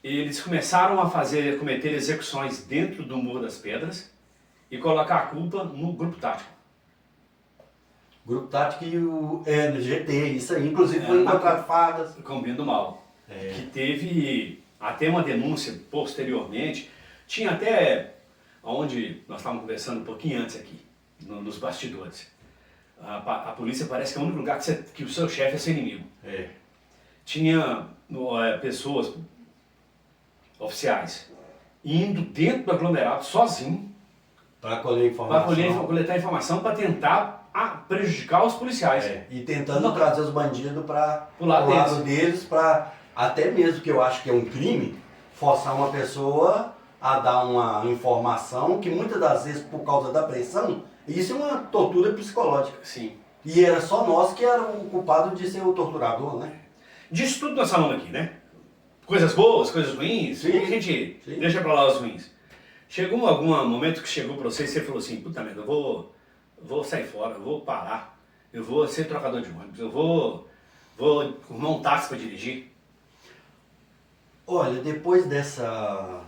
eles começaram a cometer execuções dentro do Morro das Pedras e colocar a culpa no grupo tático. Grupo tático e no GT, isso aí, inclusive foi encontrado fardas. Com o Bem do Mal. Que teve até uma denúncia posteriormente, tinha até, onde nós estávamos conversando um pouquinho antes aqui, nos bastidores. A polícia parece que é o único lugar que o seu chefe é seu inimigo. Tinha pessoas, oficiais, indo dentro do aglomerado sozinho para coletar informação para tentar prejudicar os policiais. E tentando trazer os bandidos para o lado deles, para até mesmo que eu acho que é um crime, forçar uma pessoa a dar uma informação que muitas das vezes por causa da pressão, isso é uma tortura psicológica. Sim. E era só nós que era o culpado de ser o torturador, né? Disso tudo nós falamos aqui, né? Coisas boas, coisas ruins, e a gente deixa pra lá os ruins. Chegou algum momento que chegou pra você e você falou assim, puta merda, eu vou sair fora, eu vou parar, eu vou ser trocador de ônibus, eu vou arrumar um táxi pra dirigir. Olha, depois dessa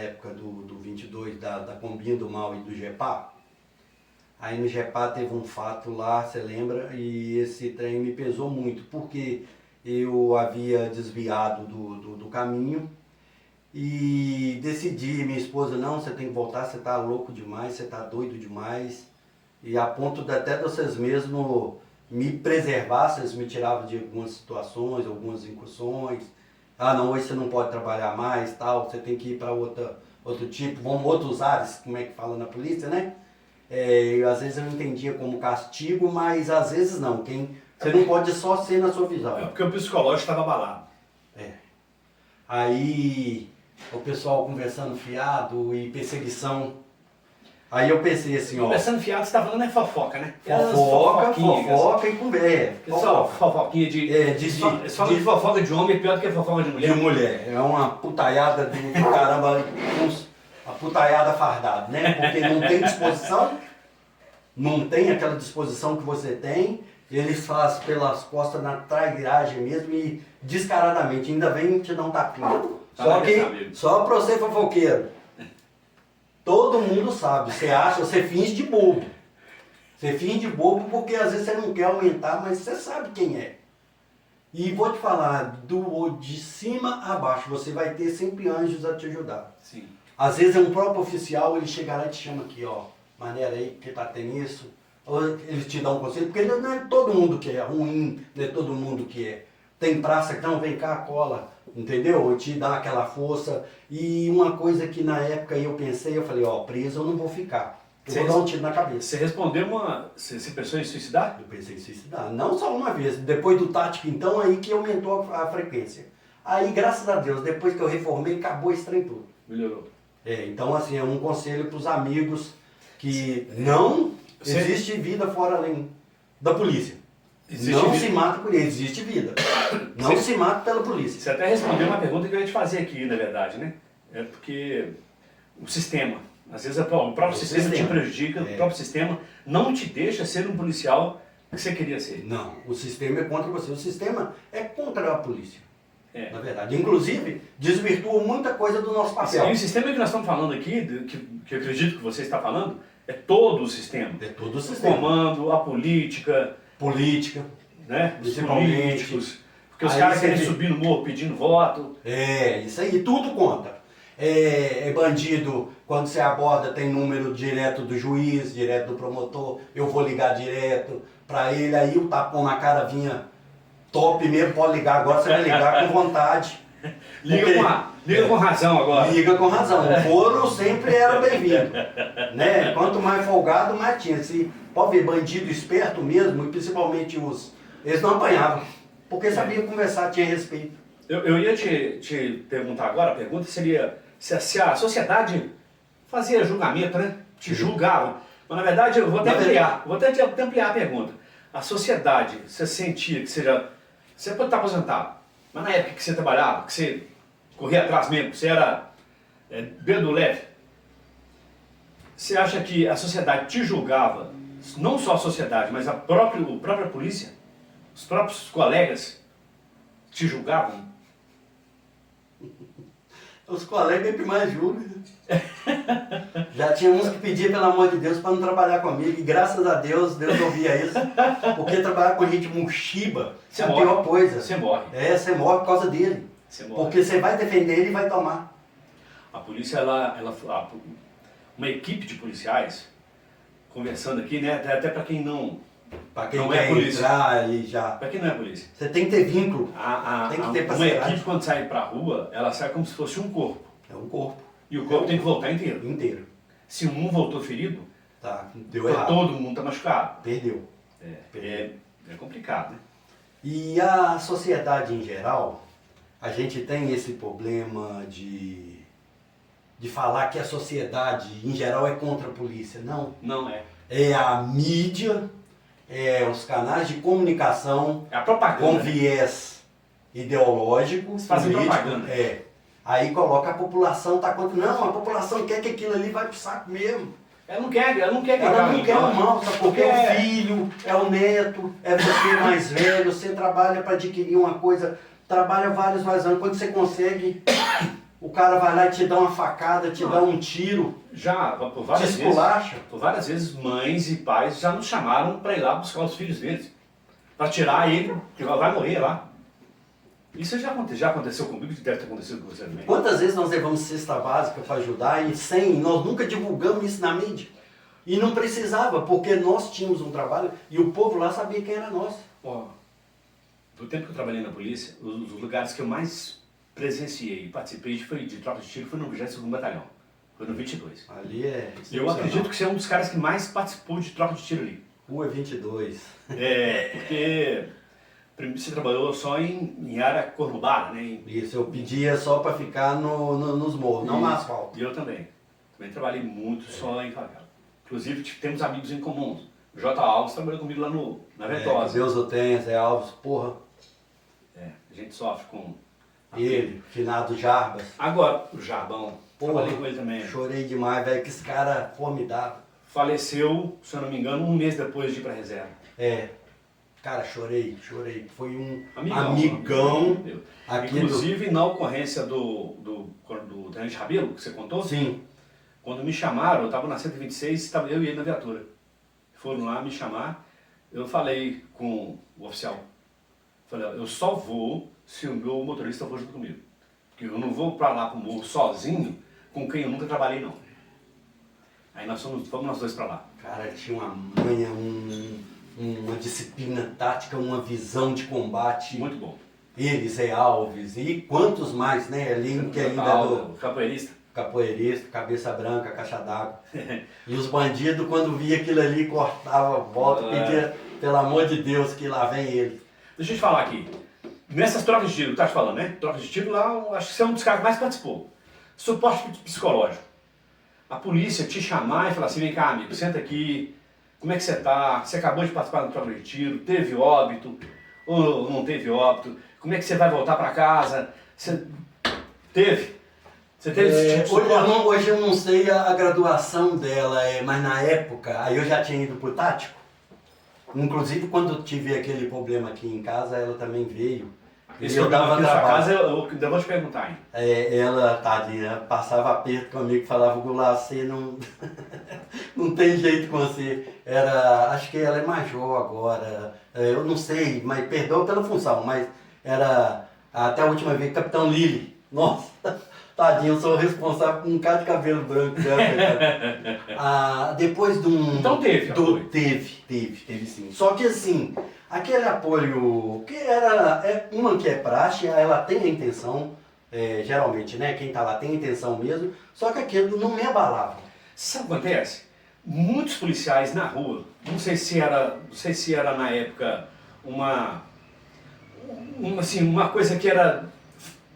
época do 22, da Combinha do Mal e do GEPA, aí no GEPA teve um fato lá, você lembra, e esse trem me pesou muito, porque eu havia desviado do caminho e decidi, minha esposa, não, você tem que voltar, você tá louco demais, você tá doido demais, e a ponto até de vocês mesmos me preservar, vocês me tiravam de algumas situações, algumas incursões, Ah, não, hoje você não pode trabalhar mais, tal, você tem que ir para outro tipo, vamos outros ares, como é que fala na polícia, né? Às vezes eu não entendia como castigo, mas às vezes não. Você não pode só ser na sua visão. É porque o psicológico estava abalado. É. Aí o pessoal conversando fiado e perseguição. Aí eu pensei assim, ó. Conversando fiado, você tá falando é fofoca, né? Fofoca e conversa. Pessoal, fofoquinha Eles falam de fofoca de homem é pior do que fofoca de mulher. De mulher. É uma putaiada do caramba, uma putaiada fardada, né? Porque não tem disposição, não tem aquela disposição que você tem. Eles fazem pelas costas na trairagem mesmo e descaradamente, ainda vem te dar um tapinha. Só pra você fofoqueiro. Todo mundo sabe, você finge de bobo. Você finge de bobo porque às vezes você não quer aumentar, mas você sabe quem é. E vou te falar, de cima a baixo, você vai ter sempre anjos a te ajudar. Sim. Às vezes é um próprio oficial, ele chega lá e te chama aqui, ó, maneira aí, que tá tendo isso. Ou ele te dá um conselho, porque não é todo mundo que é ruim, não é todo mundo que é. Tem praça que não, vem cá, cola, entendeu? Te dá aquela força. E uma coisa que na época eu pensei, eu falei, ó, preso eu não vou ficar. Eu vou dar um tiro na cabeça. Você respondeu Você pensou em suicidar? Eu pensei em suicidar. Não só uma vez. Depois do tático, então, aí que aumentou a frequência. Aí, graças a Deus, depois que eu reformei, acabou esse trem tudo. Melhorou. Então, assim, é um conselho para os amigos que não existe vida fora além da polícia. Se mata por ele, existe vida. Não se mata pela polícia. Você até respondeu uma pergunta que eu ia te fazer aqui, na verdade, né? É porque o sistema, às vezes o próprio sistema te prejudica, o próprio sistema não te deixa ser um policial que você queria ser. Não, o sistema é contra você, o sistema é contra a polícia. Na verdade, inclusive, desvirtua muita coisa do nosso papel. E o sistema que nós estamos falando aqui, que eu acredito que você está falando, é todo o sistema. É todo o sistema. O comando, a política, né? Os políticos. Porque os caras querem subir no morro pedindo voto. Isso aí, tudo conta. É bandido, quando você aborda, tem número direto do juiz, direto do promotor, eu vou ligar direto para ele, aí o tapão na cara vinha top mesmo, pode ligar agora, você vai ligar com vontade. Liga com razão agora. Liga com razão. O couro sempre era bem-vindo. Né? Quanto mais folgado, mais tinha. Pode ver, bandido esperto mesmo, e principalmente eles não apanhavam. Porque sabia conversar, tinha respeito. Eu ia te perguntar agora, a pergunta seria se a sociedade fazia julgamento, né? Te julgava. Mas na verdade, eu vou até ampliar a pergunta. A sociedade, você sentia que você pode estar aposentado, mas na época que você trabalhava, que você corria atrás mesmo, que você era dedo leve, você acha que a sociedade te julgava, não só a sociedade, mas a própria polícia, os próprios colegas te julgavam? Os colegas que mais julgam. Já tinha uns que pediam, pelo amor de Deus, para não trabalhar comigo. E graças a Deus, Deus ouvia isso. Porque trabalhar com gente mochiba é a pior coisa. Você morre. Você morre por causa dele. Porque você vai defender ele e vai tomar. A polícia, uma equipe de policiais, conversando aqui, né? Até para quem não... Para quem quer entrar e já... Para quem não é polícia. Você tem que ter vínculo. Tem que ter parceiragem. Uma equipe, quando sai para a rua, ela sai como se fosse um corpo. É um corpo. E o corpo tem que voltar inteiro. Inteiro. Se um voltou ferido, deu errado. Todo mundo está machucado. Perdeu. É complicado, né? E a sociedade em geral, a gente tem esse problema de falar que a sociedade em geral é contra a polícia. Não. Não é. É a mídia, os canais de comunicação, é a propaganda, com viés ideológico. Fazem propaganda. Aí coloca a população, tá contra. Não, a população quer que aquilo ali vai pro saco mesmo. Ela não quer o mal, sabe? Porque é o filho, é o neto, é você mais velho, você trabalha para adquirir uma coisa, trabalha vários anos. Quando você consegue, o cara vai lá e te dá uma facada, te dá um tiro. Por várias vezes, mães e pais já nos chamaram para ir lá buscar os filhos deles. Para tirar ele, que vai morrer lá. Isso já aconteceu comigo, deve ter acontecido com você também. Quantas vezes nós levamos cesta básica para ajudar e nós nunca divulgamos isso na mídia. E não precisava, porque nós tínhamos um trabalho e o povo lá sabia quem era nós. Do tempo que eu trabalhei na polícia, os lugares que eu mais presenciei, participei de troca de tiro foi no 22º Batalhão. Foi no 22. Ali é Eu acredito que você é um dos caras que mais participou de troca de tiro ali. Rua 22. Porque você trabalhou só em área conurbada, né? Isso, eu pedia só para ficar nos morros, não no asfalto. E eu também. Também trabalhei muito só em favela. Inclusive temos amigos em comum. O J. Alves trabalhou comigo lá na Ventosa. Deus o tenha, Zé Alves, porra. A gente sofre com... Ele, finado Jarbas. Agora, o Jarbão, trabalhei com ele também. Chorei demais, velho, que esse cara formidável. Faleceu, se eu não me engano, um mês depois de ir pra reserva. Cara, chorei. Foi um amigão. Inclusive, do... na ocorrência do Tenente Rabelo, que você contou? Sim. Quando me chamaram, eu estava na 126, estava eu e ele na viatura. Foram lá me chamar, eu falei com o oficial. Falei, ó, eu só vou se o meu motorista for junto comigo. Porque eu não vou pra lá pro morro sozinho com quem eu nunca trabalhei, não. Aí fomos nós dois pra lá. Cara, tinha uma manha, uma disciplina tática, uma visão de combate. Muito bom. Ele, Zé Alves e quantos mais, né? Ali que ainda do capoeirista, cabeça branca, caixa d'água. E os bandidos, quando via aquilo ali, cortava a volta, pedia, pelo amor de Deus, que lá vem ele. Deixa eu te falar aqui. Nessas trocas de tiro, tá te falando, né? Trocas de tiro lá, eu acho que você é um dos caras que mais participou. Suporte psicológico. A polícia te chamar e falar assim, vem cá, amigo, senta aqui, como é que você tá? Você acabou de participar da troca de tiro, teve óbito ou não teve óbito? Como é que você vai voltar para casa? Você teve? Você teve esse tipo de hoje eu não sei a graduação dela, mas na época, aí eu já tinha ido pro tático. Inclusive quando eu tive aquele problema aqui em casa, ela também veio. Esse eu dava na sua casa, eu ainda vou te perguntar, hein? Ela, tadinha, passava aperto comigo, falava, Goulart, você não, não tem jeito com você. Acho que ela é major agora, eu não sei, mas perdoa pela função, mas era até a última vez, Capitão Lili. Nossa, tadinho, eu sou responsável por um bocado de cabelo branco dela. Depois de um... Então teve, teve sim. Só que assim, aquele apoio, que uma que é praxe, ela tem a intenção, geralmente, né, quem tá lá tem a intenção mesmo, só que aquilo não me abalava. Sabe o que acontece? Muitos policiais na rua, não sei se era na época uma coisa que era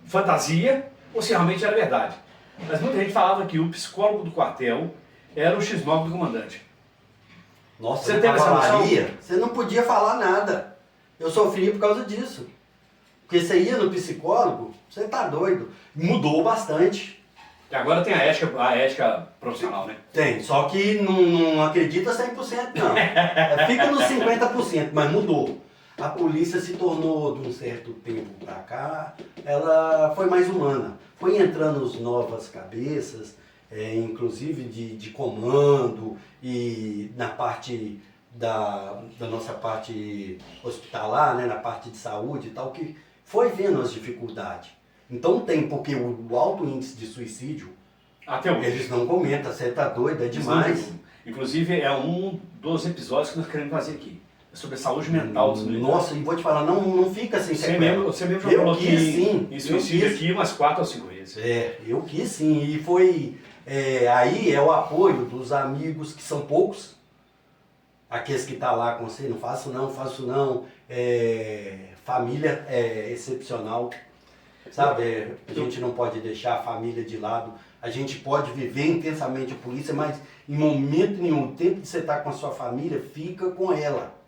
fantasia ou se realmente era verdade. Mas muita gente falava que o psicólogo do quartel era o X9 do comandante. Nossa, você teve essa noção? Você não podia falar nada. Eu sofria por causa disso. Porque você ia no psicólogo, você tá doido. Mudou bastante. E agora tem a ética profissional, né? Tem, só que não acredita 100% não. Fica nos 50%, mas mudou. A polícia se tornou, de um certo tempo pra cá, ela foi mais humana. Foi entrando as novas cabeças, inclusive de comando e na parte da nossa parte hospitalar, né, na parte de saúde e tal, que foi vendo as dificuldades. Então tem, porque o alto índice de suicídio, até hoje. Eles não comentam, você tá doido, é demais. Inclusive é um dos episódios que nós queremos fazer aqui. Sobre a saúde mental dos militares. Nossa, e vou te falar, não fica sem sequela. Você mesmo já falou sim, em suicídio aqui umas 4 ou 5 vezes. Eu quis sim, e foi... aí é o apoio dos amigos, que são poucos, aqueles que estão lá com você, não faço não, família é excepcional, sabe? A gente não pode deixar a família de lado, a gente pode viver intensamente a polícia, mas em momento nenhum, o tempo que você está com a sua família, fica com ela.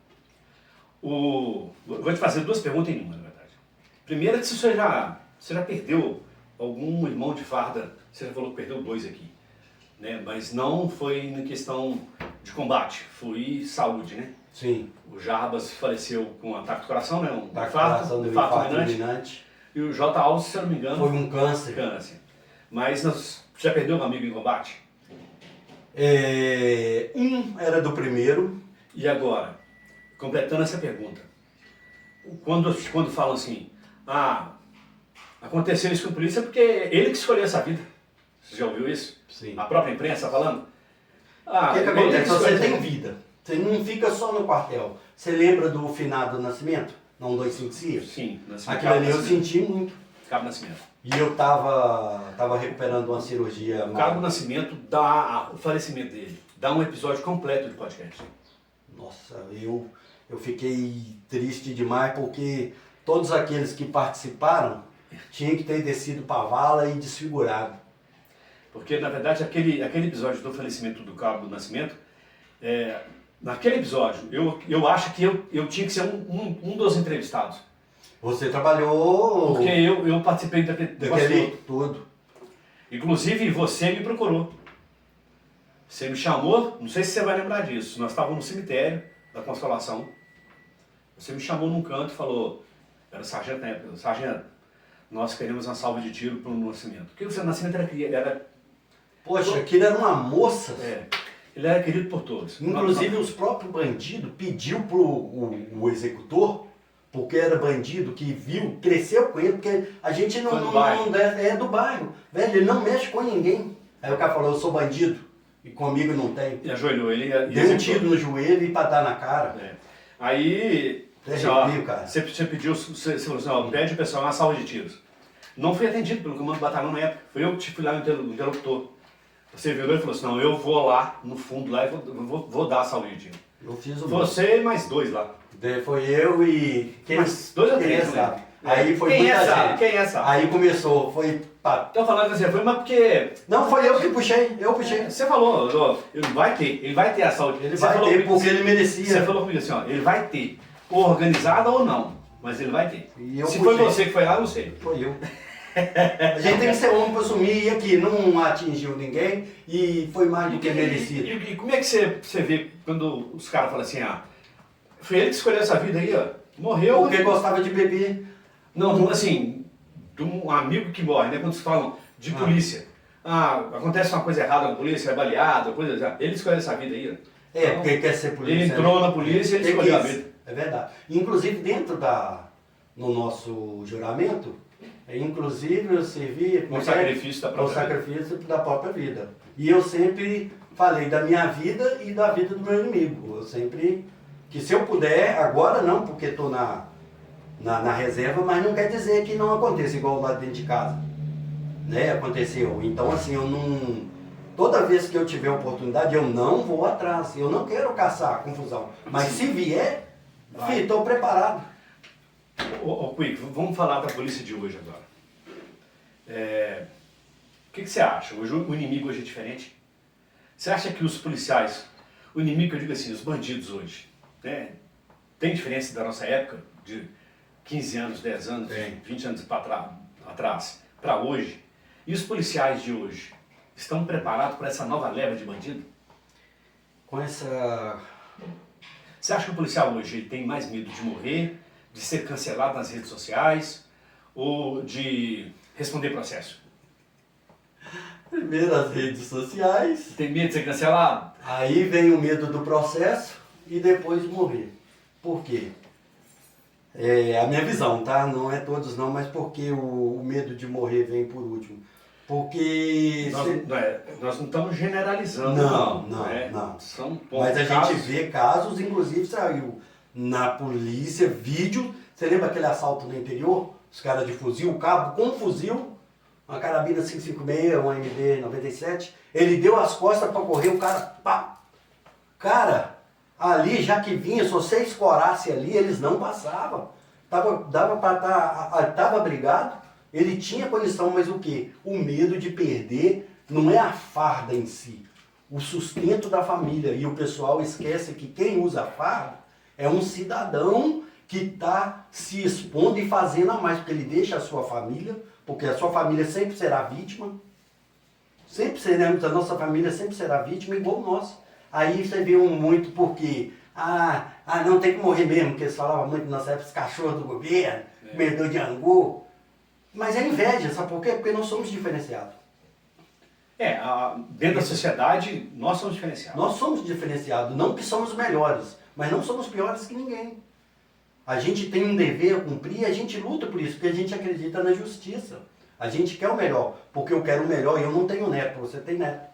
Vou te fazer 2 perguntas em uma, na verdade. Primeiro, se você já perdeu algum irmão de farda, você já falou que perdeu 2 aqui, né? Mas não foi na questão de combate, foi saúde, né? Sim. O Jarbas faleceu com um ataque do coração, né? Um infarto fulminante. E o J. Alves, se eu não me engano... Foi um câncer. Mas você já perdeu um amigo em combate? Um era do primeiro. E agora, completando essa pergunta, quando falam assim, aconteceu isso com a polícia porque ele que escolheu essa vida. Você já ouviu isso? Sim. A própria imprensa falando? O que acontece? Você tem vida. Você não fica só no quartel. Você lembra do finado Nascimento? Não 256? Sim. Aquilo ali eu senti muito. Cabo Nascimento. E eu tava recuperando uma cirurgia. O Cabo Nascimento o falecimento dele. Dá um episódio completo de podcast. Nossa, eu fiquei triste demais porque todos aqueles que participaram tinham que ter descido para a vala e desfigurado. Porque, na verdade, aquele episódio do falecimento do Cabo Nascimento, naquele episódio, eu acho que eu tinha que ser um dos entrevistados. Você trabalhou... Porque eu participei daquele tudo. Inclusive, você me procurou. Você me chamou, não sei se você vai lembrar disso, nós estávamos no cemitério da Consolação. Você me chamou num canto e falou, era sargento na época, sargento, nós queremos uma salva de tiro para o Nascimento. Porque o Nascimento era... Poxa, aquilo era uma moça. Ele era querido por todos. Inclusive os próprios bandidos pediu pro o executor, porque era bandido que viu, cresceu com ele, porque a gente não é do bairro. Velho, ele não mexe com ninguém. Aí o cara falou, eu sou bandido e comigo não tem. E ajoelhou, ele deu um tiro no joelho e para dar na cara. Aí, cara. Você pediu, você falou assim, ó, pede o pessoal uma salva de tiros. Não fui atendido pelo comando do batalhão na época, foi eu que fui lá no interlocutor. Você virou e falou assim, não, eu vou lá no fundo lá e vou dar a salva de tiro. Eu fiz o Você e mais dois lá. Foi eu e... Mas 2 ou 3, sabe? Aí foi quem muita sabe? gente. Quem sabe? Aí começou, foi... Tô falando que você foi, mas porque... Não, foi eu que puxei, eu puxei. Você falou, ó, ele vai ter a saúde. Ele vai ter, porque ele merecia. Você falou comigo assim, ó, ele vai ter, organizado ou não, mas ele vai ter. Se puxei. foi você que foi lá, eu não sei. Foi eu. A gente tem que ser homem para assumir, e aqui não atingiu ninguém e foi mais do que merecido. E como é que você vê quando os caras falam assim, foi ele que escolheu essa vida aí, ó, morreu... Porque gostava de beber. Não, assim, de um amigo que morre, né, quando se falam de polícia. Acontece uma coisa errada na polícia, é baleado, coisa assim. Ele escolheu essa vida aí, ó. Porque ele quer ser polícia. Ele entrou na polícia e ele escolheu a vida. É verdade. Inclusive dentro no nosso juramento, inclusive eu servi com sacrifício da própria vida. E eu sempre falei da minha vida e da vida do meu inimigo. Eu sempre, que se eu puder, agora não, porque estou na reserva, mas não quer dizer que não aconteça igual lá dentro de casa. Né? Aconteceu. Então assim, eu não... Toda vez que eu tiver oportunidade, eu não vou atrás. Eu não quero caçar confusão. Mas se vier, estou preparado. Ô Quick, vamos falar da polícia de hoje agora. O que você acha? Hoje, o inimigo hoje é diferente? Você acha que os policiais, o inimigo, eu digo assim, os bandidos hoje, né, tem diferença da nossa época, de 15 anos, 10 anos, 20 anos atrás, para hoje? E os policiais de hoje estão preparados para essa nova leva de bandido? Você acha que o policial hoje ele tem mais medo de morrer, de ser cancelado nas redes sociais ou de responder processo? Primeiro as redes sociais. Tem medo de ser cancelado? Aí vem o medo do processo e depois morrer. Por quê? É a minha visão, tá? Não é todos não, mas porque o medo de morrer vem por último? Porque... Nós não estamos generalizando. Não. São mas a gente vê casos, inclusive saiu na polícia, vídeo. Você lembra aquele assalto no interior? Os caras de fuzil, o cabo com fuzil, uma carabina 556, uma MD-97. Ele deu as costas para correr, o cara, pá! Cara, ali, já que vinha, se você escorasse ali, eles não passavam. Dava para tava brigado, ele tinha condição, mas o quê? O medo de perder não é a farda em si, o sustento da família. E o pessoal esquece que quem usa farda é um cidadão que está se expondo e fazendo a mais, porque ele deixa a sua família, porque a sua família sempre será vítima, sempre seremos, a nossa família sempre será vítima, igual nós. Aí você vê muito porque, não tem que morrer mesmo, porque eles falavam muito nessa época, os cachorros do governo, comedor de angu. Mas é inveja, sabe por quê? Porque nós somos diferenciados. Dentro da sociedade, nós somos diferenciados. Nós somos diferenciados, não que somos melhores, mas não somos piores que ninguém. A gente tem um dever a cumprir e a gente luta por isso, porque a gente acredita na justiça. A gente quer o melhor, porque eu quero o melhor e eu não tenho neto, você tem neto.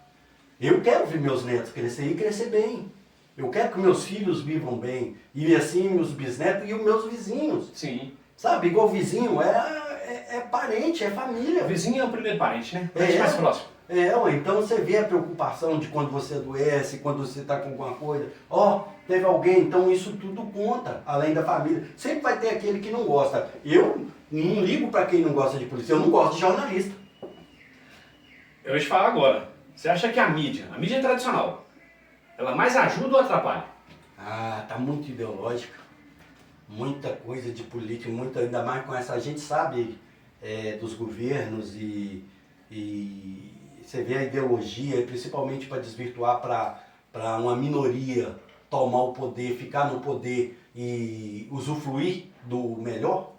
Eu quero ver meus netos crescer e crescer bem. Eu quero que meus filhos vivam bem, e assim os bisnetos e os meus vizinhos. Sim. Sabe, igual vizinho, é parente, é família. O vizinho é o primeiro parente, né? O É. parente mais próximo. Então você vê a preocupação de quando você adoece, quando você está com alguma coisa. Teve alguém, então isso tudo conta, além da família. Sempre vai ter aquele que não gosta. Eu não ligo para quem não gosta de polícia, eu não gosto de jornalista. Eu vou te falar agora. Você acha que a mídia tradicional, ela mais ajuda ou atrapalha? Tá muito ideológica. Muita coisa de política, ainda mais com essa. A gente sabe dos governos e você vê a ideologia, principalmente para desvirtuar para uma minoria tomar o poder, ficar no poder e usufruir do melhor.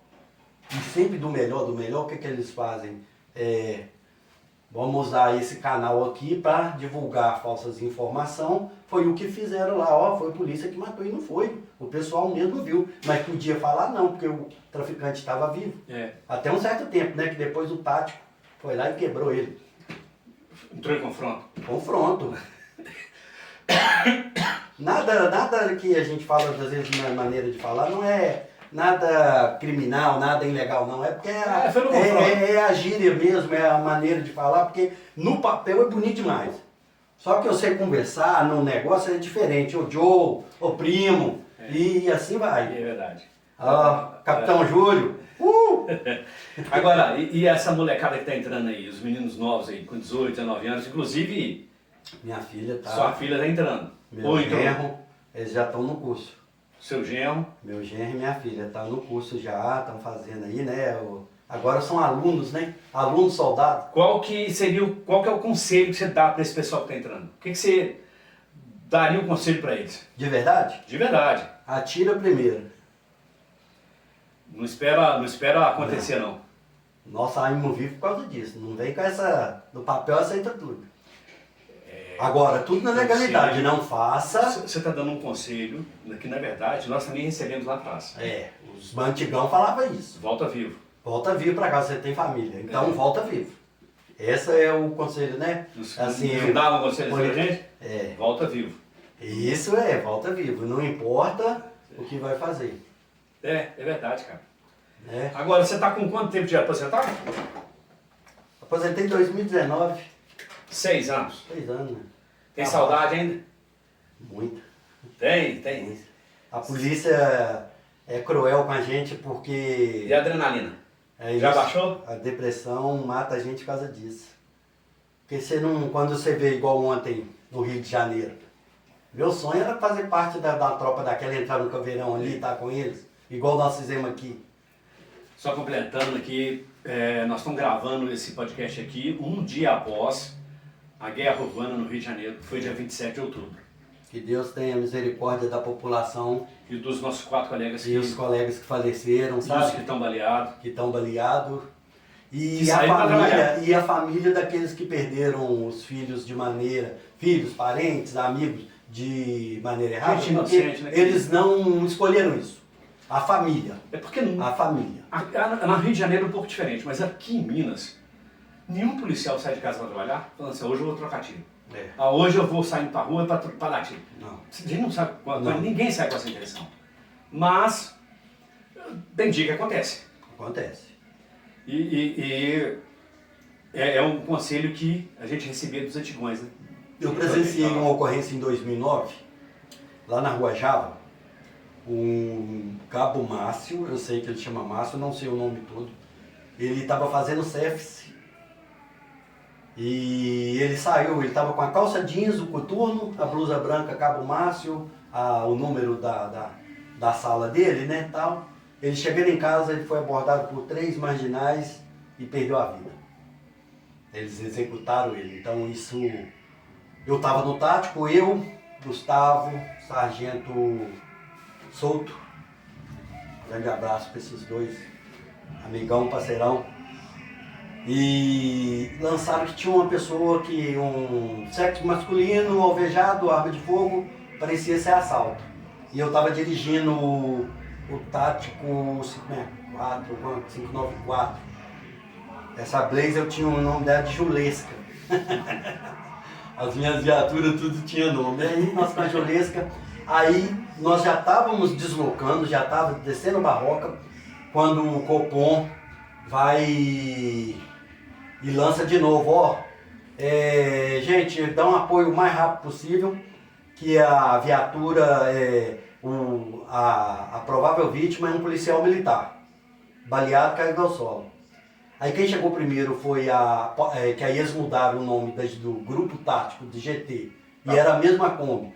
E sempre do melhor, o que eles fazem? Vamos usar esse canal aqui para divulgar falsas informações. Foi o que fizeram lá, foi a polícia que matou e não foi. O pessoal mesmo viu, mas podia falar não, porque o traficante estava vivo. Até um certo tempo, né? Que depois o tático foi lá e quebrou ele. Entrou em confronto? Confronto. Nada que a gente fala, às vezes, na maneira de falar, não é nada criminal, nada ilegal, não. É porque é a gíria mesmo, é a maneira de falar, porque no papel é bonito demais. Só que eu sei conversar no negócio é diferente. O Joe, o primo, e assim vai. É verdade. Capitão Júlio. Agora, e essa molecada que tá entrando aí, os meninos novos aí, com 18, 19 anos, inclusive... Minha filha tá... Sua filha tá entrando. Meu genro, eles já estão no curso. Seu genro? Meu genro e minha filha estão no curso já, estão fazendo aí, né? Agora são alunos, né? Alunos soldados. Qual que é o conselho que você dá para esse pessoal que está entrando? O que você daria um conselho para eles? De verdade? De verdade. Atira primeiro. Não espera acontecer, não. Nós saímos vivos por causa disso. Não vem com essa... No papel aceita tudo. Agora, tudo na legalidade. Não faça... Você está dando um conselho que, na verdade, nós também recebemos lá atrás. Os antigão falavam isso. Volta vivo. Volta vivo pra casa, você tem família. Então, volta vivo. Esse é o conselho, né? Assim, não dá um conselho pra gente? Volta vivo. Isso volta vivo. Não importa o que vai fazer. É verdade, cara. Agora, você tá com quanto tempo de aposentado? Aposentei em 2019. 6 anos. 6 anos, né? Tem saudade ainda? Muita. Tem. A polícia é cruel com a gente porque... E a adrenalina? Já baixou? A depressão mata a gente por causa disso. Porque você não, quando você vê igual ontem no Rio de Janeiro, meu sonho era fazer parte da tropa daquela, entrar no Caveirão ali e estar com eles, igual nós fizemos aqui. Só completando aqui, nós estamos gravando esse podcast aqui um dia após a guerra urbana no Rio de Janeiro, que foi dia 27 de outubro. Que Deus tenha misericórdia da população. E dos nossos 4 colegas e os colegas que faleceram, sabe? E os que estão baleados. Que estão baleados. E a família daqueles que perderam os filhos de maneira... Filhos, parentes, amigos, de maneira errada. Gente inocente, né? Eles não escolheram isso. A família. É porque a família. Na Rio de Janeiro é um pouco diferente, mas aqui em Minas, nenhum policial sai de casa para trabalhar falando assim, hoje eu vou trocar tiro. Hoje eu vou sair pra rua para dar tiro. Não. A gente não sabe quando, ninguém sai com essa intenção. Mas tem dia que acontece. Acontece. E é um conselho que a gente recebia dos antigões, né? Eu presenciei uma ocorrência em 2009, lá na Rua Java, um cabo Márcio, eu sei que ele chama Márcio, não sei o nome todo, ele estava fazendo CFC. E ele saiu, ele estava com a calça jeans, o coturno, a blusa branca, cabo Márcio, o número da sala dele, né, tal. Ele chegando em casa, ele foi abordado por 3 marginais e perdeu a vida. Eles executaram ele, então isso... Eu estava no tático, eu, Gustavo, Sargento Souto. Grande abraço para esses 2, amigão, parceirão. E lançaram que tinha uma pessoa que, um sexo masculino, alvejado, arma de fogo, parecia ser assalto. E eu estava dirigindo o tático 594. Essa Blaze eu tinha o nome dela de Julesca. As minhas viaturas tudo tinha nome. Aí nós com a Julesca, aí nós já estávamos deslocando, já estava descendo Barroca. quando o Copom vai e lança de novo, ó, gente, dá um apoio o mais rápido possível, que a viatura, a provável vítima é um policial militar, baleado, caído ao solo. Aí quem chegou primeiro foi que aí eles mudaram o nome do grupo tático de GT, e era a mesma Kombi,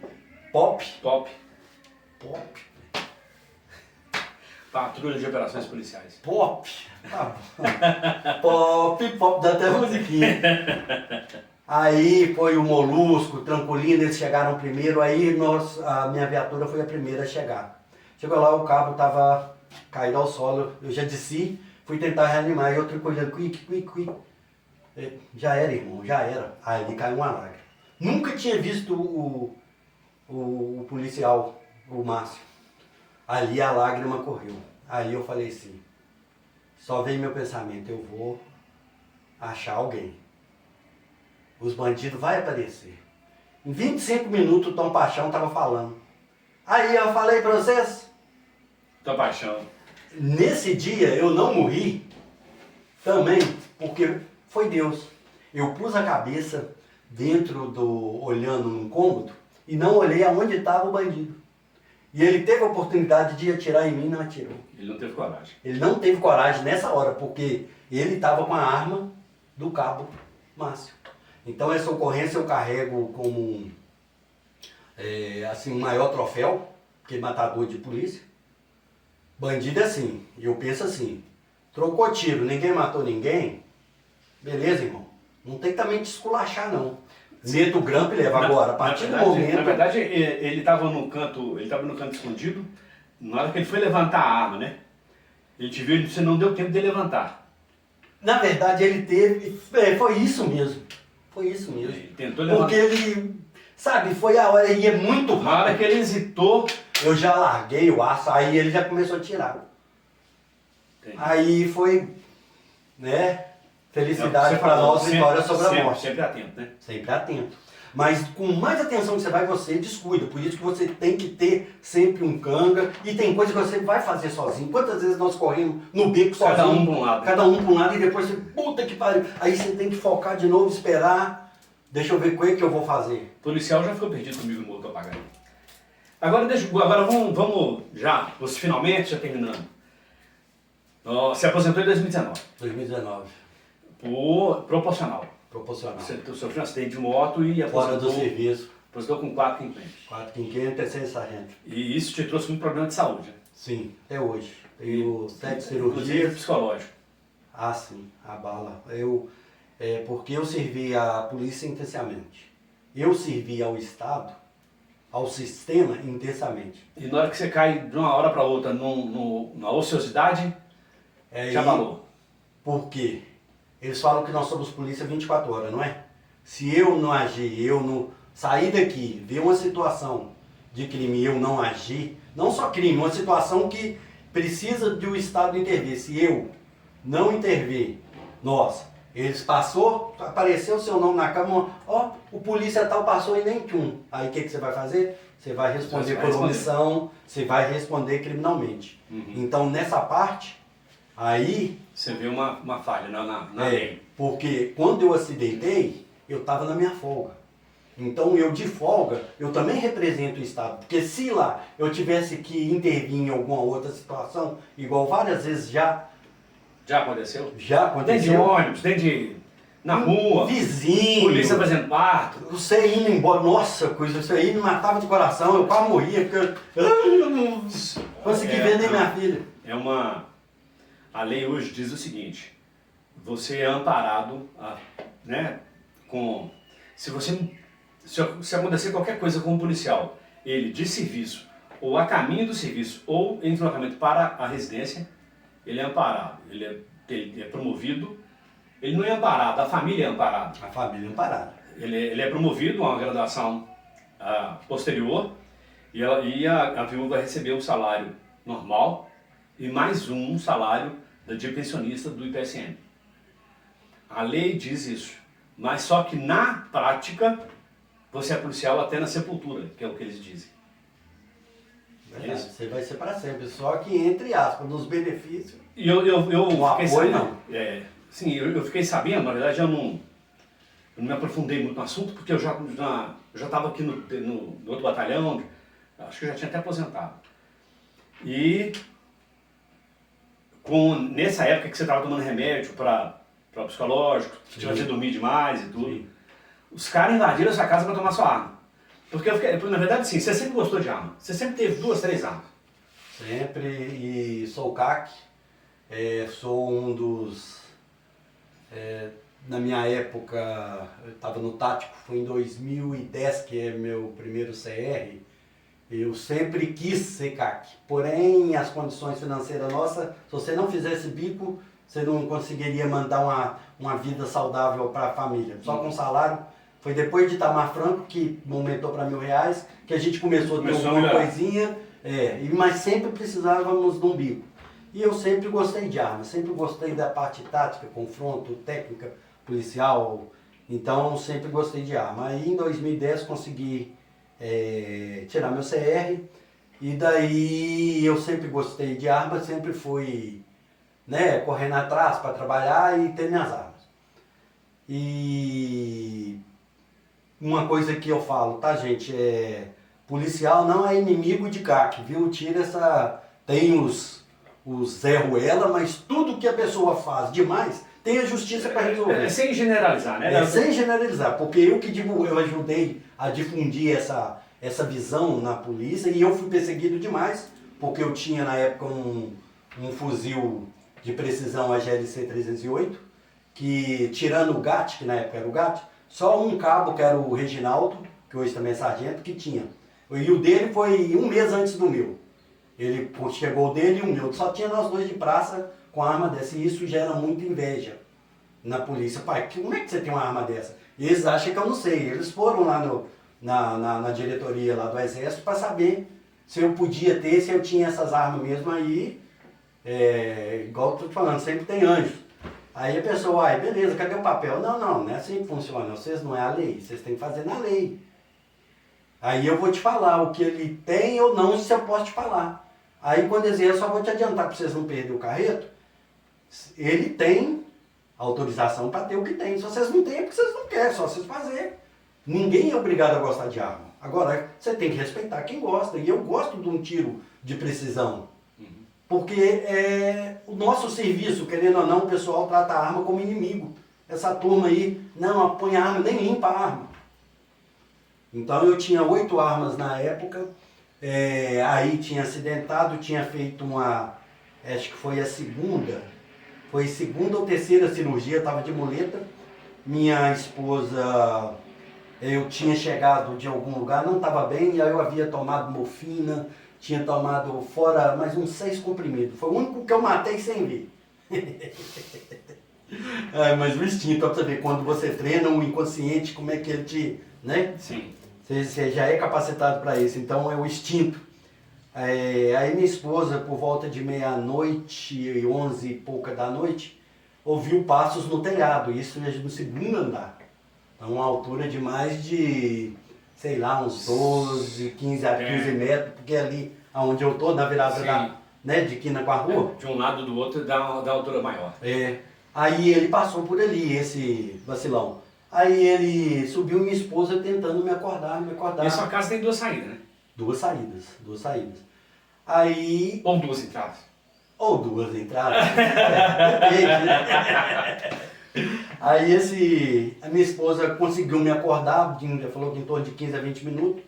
Pop. Patrulha de Operações Policiais. Pop, tá bom. Pop, dá até musiquinha. Aí foi o Molusco, o Trampolino, eles chegaram primeiro, aí a minha viatura foi a primeira a chegar. Chegou lá, o cabo estava caído ao solo, eu já desci, fui tentar reanimar, e outra coisa, quick. Já era, irmão, já era. Aí ali caiu uma lágrima. Nunca tinha visto o policial, o Márcio. Ali a lágrima correu. Aí eu falei assim, só veio meu pensamento, eu vou achar alguém. Os bandidos vão aparecer. Em 25 minutos o Tom Paixão estava falando. Aí eu falei para vocês. Tom Paixão. Nesse dia eu não morri também, porque foi Deus. Eu pus a cabeça olhando num cômodo e não olhei aonde estava o bandido. E ele teve a oportunidade de atirar em mim e não atirou. Ele não teve coragem. Ele não teve coragem nessa hora, porque ele estava com a arma do cabo Márcio. Então essa ocorrência eu carrego como um maior troféu, que matador de polícia. Bandido é assim, eu penso assim, trocou tiro, ninguém matou ninguém, beleza, irmão. Não tem que também te esculachar, não. Meto o grampo e leva agora, a partir do momento... Na verdade, ele estava no canto escondido, na hora que ele foi levantar a arma, né? Ele te viu e você não deu tempo de levantar. Na verdade, ele teve... foi isso mesmo. Foi isso mesmo. Ele tentou levantar. Porque ele... Sabe, foi a hora, ia muito rápido. Na hora que ele hesitou... Eu já larguei o aço, aí ele já começou a tirar. Entendi. Aí foi... né? Felicidade para nós, vitória sobre a morte. Sempre atento, né? Sempre atento. Mas com mais atenção que você vai, você descuida. Por isso que você tem que ter sempre um canga. E tem coisa que você vai fazer sozinho. Quantas vezes nós corremos no beco sozinho? Cada um para um lado. Cada um para um lado e depois você, puta que pariu. Aí você tem que focar de novo, esperar. Deixa eu ver o que eu vou fazer. O policial já ficou perdido comigo no Morro do Papagaio. Agora vamos já, você finalmente, já terminando. Se aposentou em 2019. 2019. Proporcional. Você sofreu um acidente de moto e fora do serviço. Aposentou com 4 quinquênios. 4 quinquênios, terceiro sargento. E isso te trouxe muito problema de saúde? Sim, até hoje. Tenho 7 cirurgias. Inclusive psicológico. Ah, sim, a bala. Porque eu servi à polícia intensamente. Eu servi ao Estado, ao sistema intensamente. E na hora que você cai de uma hora para outra na ociosidade, te abalou. Por quê? Eles falam que nós somos polícia 24 horas, não é? Se eu não agir, eu não sair daqui, ver uma situação de crime e eu não agir, não só crime, uma situação que precisa de o Estado intervir. Se eu não intervir, apareceu o seu nome na cama, o polícia tal passou e nem tchum. Aí o que você vai fazer? Você vai responder por omissão, você vai responder criminalmente. Uhum. Então nessa parte, aí... Você vê uma falha na lei. Porque quando eu acidentei, eu estava na minha folga. Então eu de folga, eu também represento o Estado. Porque se lá eu tivesse que intervir em alguma outra situação, igual várias vezes já... Já aconteceu? Já aconteceu. Dentro de ônibus, na rua. Vizinho. Polícia fazendo parto. Você indo embora, nossa, isso aí me matava de coração, eu quase morria, porque eu não consegui ver nem minha filha. A lei hoje diz o seguinte, você é amparado, né, se acontecer qualquer coisa com um policial, ele de serviço, ou a caminho do serviço, ou em deslocamento para a residência, ele é amparado, ele é promovido, ele não é amparado, a família é amparada. A família é amparada. Ele é promovido a uma graduação posterior e a viúva vai receber um salário normal e mais um salário de pensionista do IPSM. A lei diz isso, mas só que na prática você é policial até na sepultura, que é o que eles dizem. Verdade, você vai ser para sempre, só que entre aspas, nos benefícios. E eu o fiquei apoio sabendo, não. sim, eu fiquei sabendo, na verdade eu não me aprofundei muito no assunto, porque eu já estava aqui no outro batalhão, acho que eu já tinha até aposentado. E nessa época que você estava tomando remédio para psicológico, que tinha que dormir demais e tudo, sim, os caras invadiram a sua casa para tomar sua arma. Porque na verdade, sim, você sempre gostou de arma. Você sempre teve 2, 3 armas. Sempre, e sou CAC, sou um dos... na minha época, eu estava no tático, foi em 2010 que é meu primeiro CR. Eu sempre quis ser CAC, porém as condições financeiras nossas, se você não fizesse bico, você não conseguiria mandar uma vida saudável para a família. Só com salário. Foi depois de Itamar Franco, que aumentou para R$1.000, que a gente começou a ter alguma coisinha, mas sempre precisávamos de um bico. E eu sempre gostei de armas, sempre gostei da parte tática, confronto, técnica, policial, então sempre gostei de arma. Aí em 2010 consegui tirar meu CR, e daí eu sempre gostei de armas, sempre fui correndo atrás para trabalhar e ter minhas armas. E uma coisa que eu falo, tá gente, policial não é inimigo de CAC, viu? Tira essa... Tem os Zé Ruela, mas tudo que a pessoa faz demais, tem a justiça para resolver. Sem generalizar, né? Sem generalizar, porque eu que digo, eu ajudei a difundir essa visão na polícia, e eu fui perseguido demais, porque eu tinha na época um fuzil de precisão AGLC 308, que tirando o GAT, que na época era o GAT, só um cabo, que era o Reginaldo, que hoje também é sargento, que tinha. E o dele foi 1 mês antes do meu. Ele chegou o dele e o meu. Só tinha nós dois de praça com arma dessa. E isso gera muita inveja na polícia. Pai, como é que você tem uma arma dessa? E eles acham que eu não sei. Eles foram lá na diretoria lá do Exército para saber se eu podia ter, se eu tinha essas armas mesmo aí. Igual eu tô te falando, sempre tem anjo. Aí a pessoa, beleza, cadê o papel? Não é assim que funciona. Vocês não é a lei, vocês têm que fazer na lei. Aí eu vou te falar o que ele tem ou não, se eu posso te falar. Aí quando eles eu só vou te adiantar para vocês não perderem o carreto. Ele tem autorização para ter o que tem. Se vocês não têm, é porque vocês não querem, só vocês fazerem. Ninguém é obrigado a gostar de arma. Agora, você tem que respeitar quem gosta. E eu gosto de um tiro de precisão. Porque o nosso serviço, querendo ou não, o pessoal trata a arma como inimigo. Essa turma aí, não põe a arma, nem limpa a arma. Então eu tinha 8 armas na época, aí tinha acidentado, tinha feito acho que foi a segunda ou terceira cirurgia, estava de muleta. Minha esposa, eu tinha chegado de algum lugar, não estava bem, e aí eu havia tomado morfina, tinha tomado fora mais uns 6 comprimidos. Foi o único que eu matei sem ver. Mas o instinto, para você ver, quando você treina um inconsciente, como é que ele te... né? Sim. Você já é capacitado para isso, então é o instinto. Aí minha esposa, por volta de 00:30, 11 e pouca da noite, ouviu passos no telhado, isso no 2º andar. Então uma altura de mais de... sei lá, uns 12, 15 a 15 metros, porque ali onde eu estou, na virada de quina com a rua. De um lado do outro dá altura maior. Aí ele passou por ali, esse vacilão. Aí ele subiu, minha esposa tentando me acordar. E a sua casa tem 2 saídas, né? 2 saídas. Aí... Ou 2 entradas. Ou 2 entradas. Depende, né? Aí a minha esposa conseguiu me acordar, falou que em torno de 15 a 20 minutos.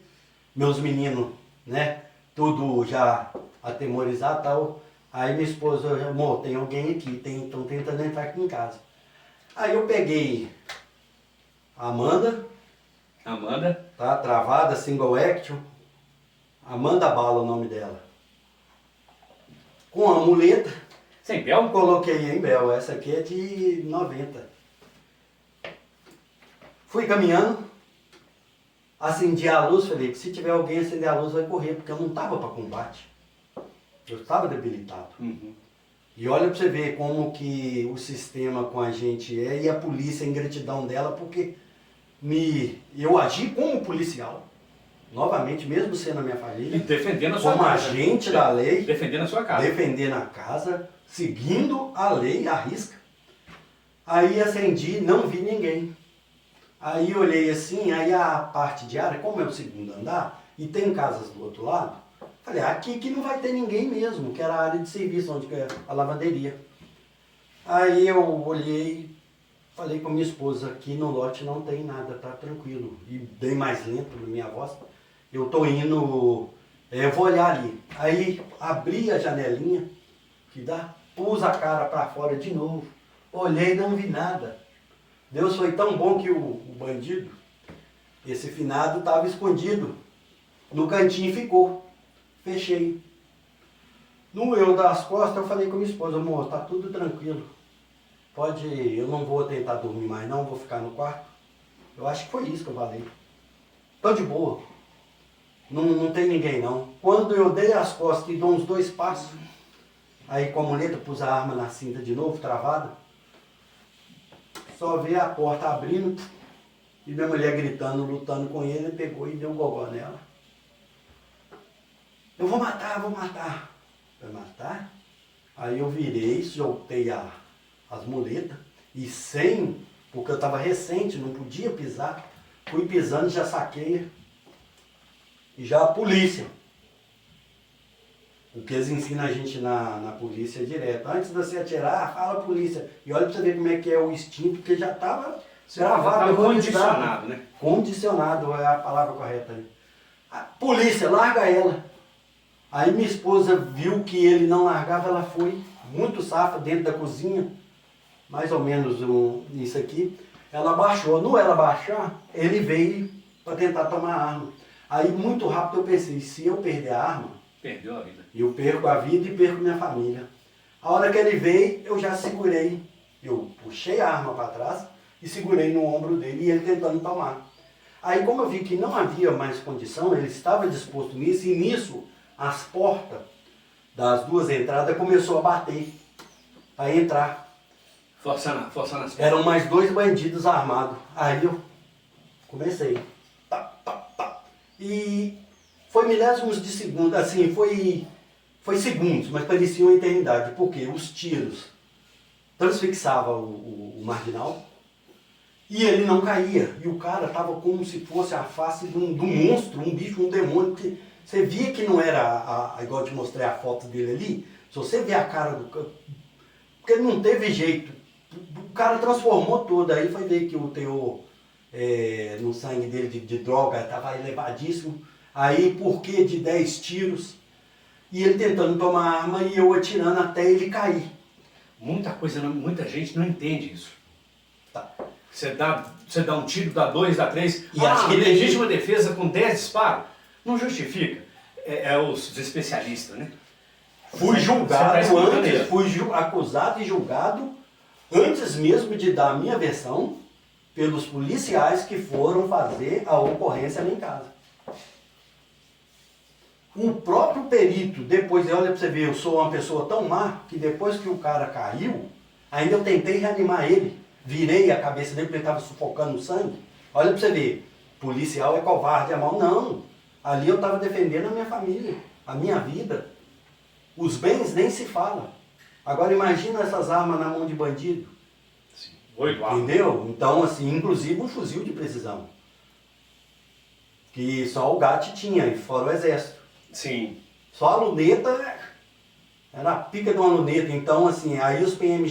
Meus meninos, né, tudo já atemorizado e tal. Aí minha esposa, amor, tem alguém aqui, estão tentando entrar aqui em casa. Aí eu peguei a Amanda. Tá travada, single action. Amanda Bala, o nome dela. Com a muleta. Sem bel? Coloquei em bel. Essa aqui é de 90. Fui caminhando. Acendi a luz, falei que se tiver alguém acender a luz vai correr, porque eu não estava para combate. Eu estava debilitado. E olha para você ver como que o sistema com a gente e a polícia, a ingratidão dela, porque eu agi como policial. novamente, mesmo sendo a minha E família, defendendo a sua como casa. agente da lei, Defendendo a sua casa. defendendo a casa, seguindo a lei, à risca. Aí acendi, não vi ninguém. Aí olhei assim, aí a parte de área, como é o segundo andar, e tem casas do outro lado, falei, aqui que não vai ter ninguém mesmo, que era a área de serviço, onde é a lavanderia. Aí eu olhei, falei com a minha esposa, aqui no lote não tem nada, tá tranquilo. E bem mais lento na minha voz, eu tô indo, eu vou olhar ali. Aí abri a janelinha, que dá, pus a cara para fora de novo, olhei e não vi nada. Deus foi tão bom que o bandido, esse finado, estava escondido. No cantinho ficou. Fechei. No eu das costas, eu falei com minha esposa, amor, tá tudo tranquilo. Pode, eu não vou tentar dormir mais não, vou ficar no quarto. Eu acho que foi isso que eu falei. Tô de boa. Não tem ninguém não. Quando eu dei as costas e dou uns 2 passos, aí com a muleta pus a arma na cinta de novo, travada. Só vi a porta abrindo e minha mulher gritando, lutando com ele, pegou e deu um gogó nela. Eu vou matar, vou matar. Vai matar? Aí eu virei, soltei as muletas e sem, porque eu estava recente, não podia pisar. Fui pisando, já saquei. E já a polícia. O que eles ensinam a gente na polícia direto. Antes de você atirar, fala polícia. E olha para você ver como é que é o instinto, porque já estava gravado. Condicionado, né? Condicionado é a palavra correta aí. A polícia, larga ela. Aí minha esposa viu que ele não largava, ela foi muito safa dentro da cozinha. Mais ou menos isso aqui. Ela baixou. No ela baixar, ele veio para tentar tomar a arma. Aí muito rápido eu pensei, se eu perder a arma, perdeu a vida. Eu perco a vida e perco minha família. A hora que ele veio, eu já segurei. Eu puxei a arma para trás e segurei no ombro dele e ele tentando tomar. Aí como eu vi que não havia mais condição, ele estava disposto nisso e nisso as portas das 2 entradas começou a bater para entrar. Forçando as portas. Eram mais 2 bandidos armados. Aí eu comecei. Pá, pá, pá. E foi milésimos de segundo, assim, foi segundos, mas parecia uma eternidade, porque os tiros transfixavam o marginal e ele não caía. E o cara estava como se fosse a face de um monstro, um bicho, um demônio, que você via que não era, igual eu te mostrei a foto dele ali, se você vê a cara do cara, porque não teve jeito, o cara transformou todo, aí foi ver que o teor no sangue dele de droga estava elevadíssimo, aí por que de 10 tiros? E ele tentando tomar arma e eu atirando até ele cair. Muita gente não entende isso. Tá. Você dá um tiro, dá 2, dá 3. E acho que legítima defesa com 10 disparos. Não justifica. É os especialistas, né? Fui julgado antes, fui acusado e julgado antes mesmo de dar a minha versão pelos policiais que foram fazer a ocorrência lá em casa. O próprio perito, depois, olha pra você ver, eu sou uma pessoa tão má, que depois que o cara caiu, ainda eu tentei reanimar ele. Virei a cabeça dele porque ele estava sufocando o sangue. Olha pra você ver, policial é covarde, é mau. Não, ali eu estava defendendo a minha família, a minha vida. Os bens nem se fala. Agora imagina essas armas na mão de bandido. Sim, 8 armas. Entendeu? Então, assim, inclusive um fuzil de precisão. Que só o GAT tinha, e fora o exército. Sim. Só a luneta, era a pica de uma luneta. Então, assim, aí os PM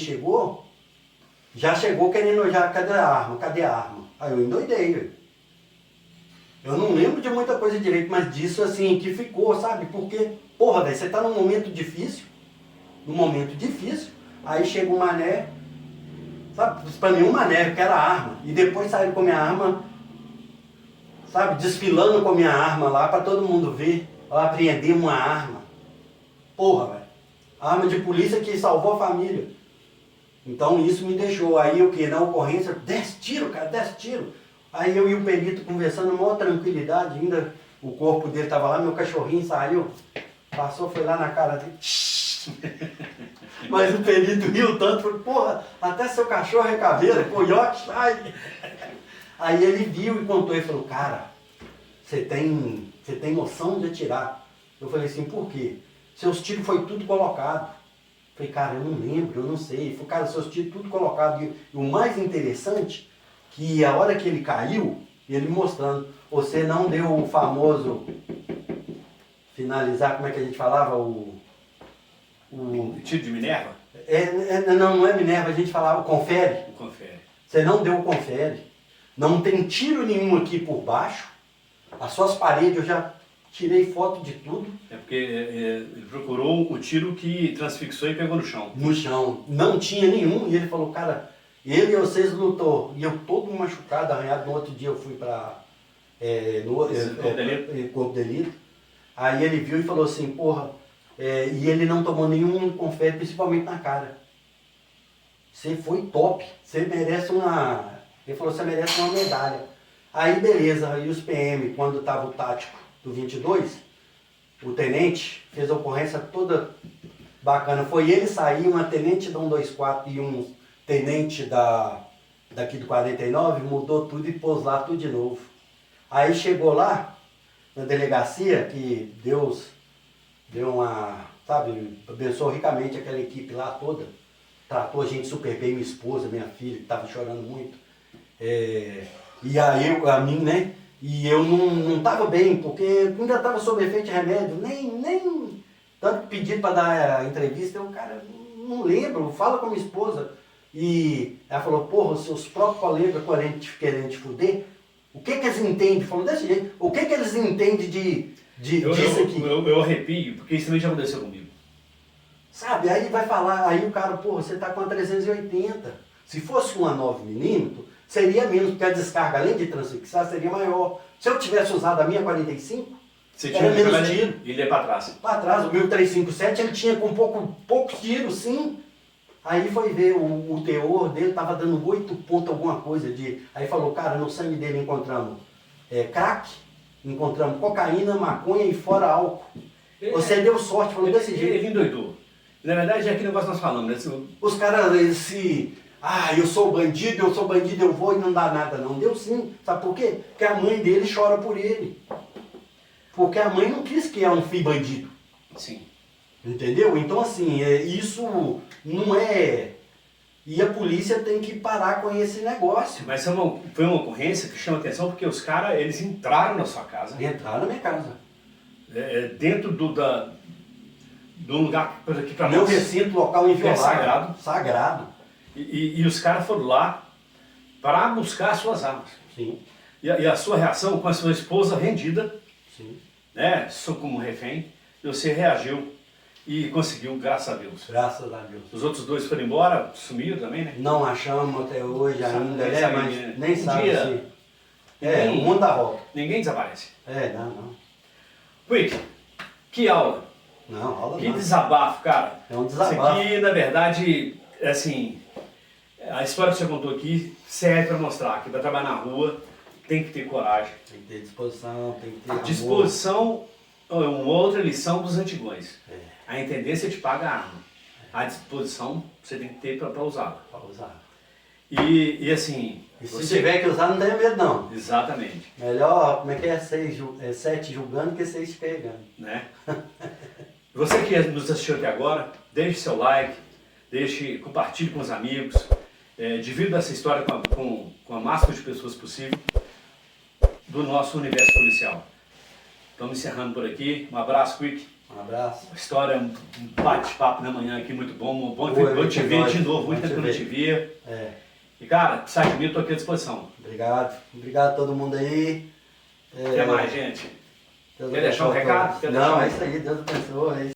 já chegou querendo, cadê a arma? Cadê a arma? Aí eu endoidei, velho. Eu não lembro de muita coisa direito, mas disso, assim, que ficou, sabe? Porque, porra, velho, você tá num momento difícil, aí chega um mané, sabe? Pra mim, um mané, eu quero a arma. E depois saiu com a minha arma, sabe? Desfilando com a minha arma lá pra todo mundo ver. Eu apreender uma arma. Porra, velho. Arma de polícia que salvou a família. Então isso me deixou. Aí o que? Na ocorrência, 10 tiros, cara, 10 tiros. Aí eu e o perito conversando, com maior tranquilidade, ainda o corpo dele estava lá, meu cachorrinho saiu, passou, foi lá na cara dele. Mas o perito riu tanto, falou, porra, até seu cachorro é caveira, coiote, sai. Aí ele viu e contou, ele falou, cara, você tem noção de atirar? Eu falei assim, por quê? Seus tiros foi tudo colocado. Eu falei, cara, eu não lembro, eu não sei. Ele falou, cara, seus tiros tudo colocado. E o mais interessante, que a hora que ele caiu, ele mostrando, você não deu o famoso finalizar, como é que a gente falava? O tiro de Minerva? Não é Minerva, a gente falava confere. O confere. Você não deu o confere. Não tem tiro nenhum aqui por baixo. As suas paredes eu já tirei foto de tudo. É porque ele procurou o tiro que transfixou e pegou no chão. No chão. Não tinha nenhum. E ele falou, cara, ele e vocês lutou. E eu todo machucado, arranhado. No outro dia eu fui para Corpo de Delito. Aí ele viu e falou assim, porra, e ele não tomou nenhum confere, principalmente na cara. Você foi top. Você merece uma... Ele falou, você merece uma medalha. Aí beleza, aí os PM, quando estava o tático do 22, o tenente fez a ocorrência toda bacana. Foi ele sair, uma tenente da 124 e um tenente daqui do 49, mudou tudo e pôs lá tudo de novo. Aí chegou lá, na delegacia, que Deus deu uma, sabe, abençoou ricamente aquela equipe lá toda. Tratou a gente super bem, minha esposa, minha filha, que estava chorando muito. E aí, a mim, né? E eu não estava bem, porque ainda estava sob efeito de remédio, nem tanto pedido para dar a entrevista, eu, cara, não lembro, fala com a minha esposa. E ela falou, porra, os seus próprios colegas querendo te fuder, o que eles entendem? Falou desse jeito, o que eles entendem disso aqui? Eu arrepio, porque isso também já aconteceu comigo. Sabe, aí vai falar, aí o cara, porra, você tá com a 380. Se fosse uma 9mm, seria menos, porque a descarga, além de transfixar, seria maior. Se eu tivesse usado a minha 45, você era tinha menos tiro. Ele ia para trás. Para trás, o meu 357, ele tinha com pouco tiro, sim. Aí foi ver, o teor dele estava dando 8 pontos alguma coisa. Aí falou, cara, no sangue dele encontramos crack, encontramos cocaína, maconha e fora álcool. Você deu sorte, falou desse jeito. Ele endoidou. Na verdade, é aquele negócio que nós falamos, né? Os caras, eu sou bandido, eu vou e não dá nada não. Deu sim. Sabe por quê? Porque a mãe dele chora por ele. Porque a mãe não quis que é um filho bandido. Sim. Entendeu? Então assim, isso não é... E a polícia tem que parar com esse negócio. Mas foi uma ocorrência que chama atenção porque os caras, eles entraram na sua casa. Entraram na minha casa. Dentro do lugar que para meu nós... recinto local inviolável. Sagrado. Sagrado. E os caras foram lá para buscar as suas armas. Sim. E a sua reação com a sua esposa rendida, sim, né, como refém, você reagiu e conseguiu, graças a Deus. Graças a Deus. Os outros dois foram embora, sumiram também, né? Não achamos até hoje ainda, mas nem um sabe dia, se... o mundo dá volta. Ninguém desaparece. Não. Quick, que aula. Não, aula que não. Desabafo, cara. É um desabafo. Isso aqui, na verdade, assim, a história que você contou aqui serve para mostrar que para trabalhar na rua tem que ter coragem. Tem que ter disposição, tem que ter A amor. disposição é uma outra lição dos antigões. A intendência te paga a arma. A disposição você tem que ter para usá-la. Para usar. E assim... E se tiver que usar, não tenha medo não. Exatamente. Melhor, como é que é? 7 julgando que 6 pegando. Né? Você que nos assistiu até agora, deixe seu like, compartilhe com os amigos, divida essa história com a máxima de pessoas possível do nosso universo policial. Estamos encerrando por aqui. Um abraço, Quick. Um abraço. História, um bate-papo na manhã aqui muito bom. Bom te ver de novo, muito tempo que eu não te via. E cara, sai de mim, eu estou aqui à disposição. Obrigado. Obrigado a todo mundo aí. Até mais, gente. Deus Quer deixar um recado? Não, é isso aí. Deus abençoe.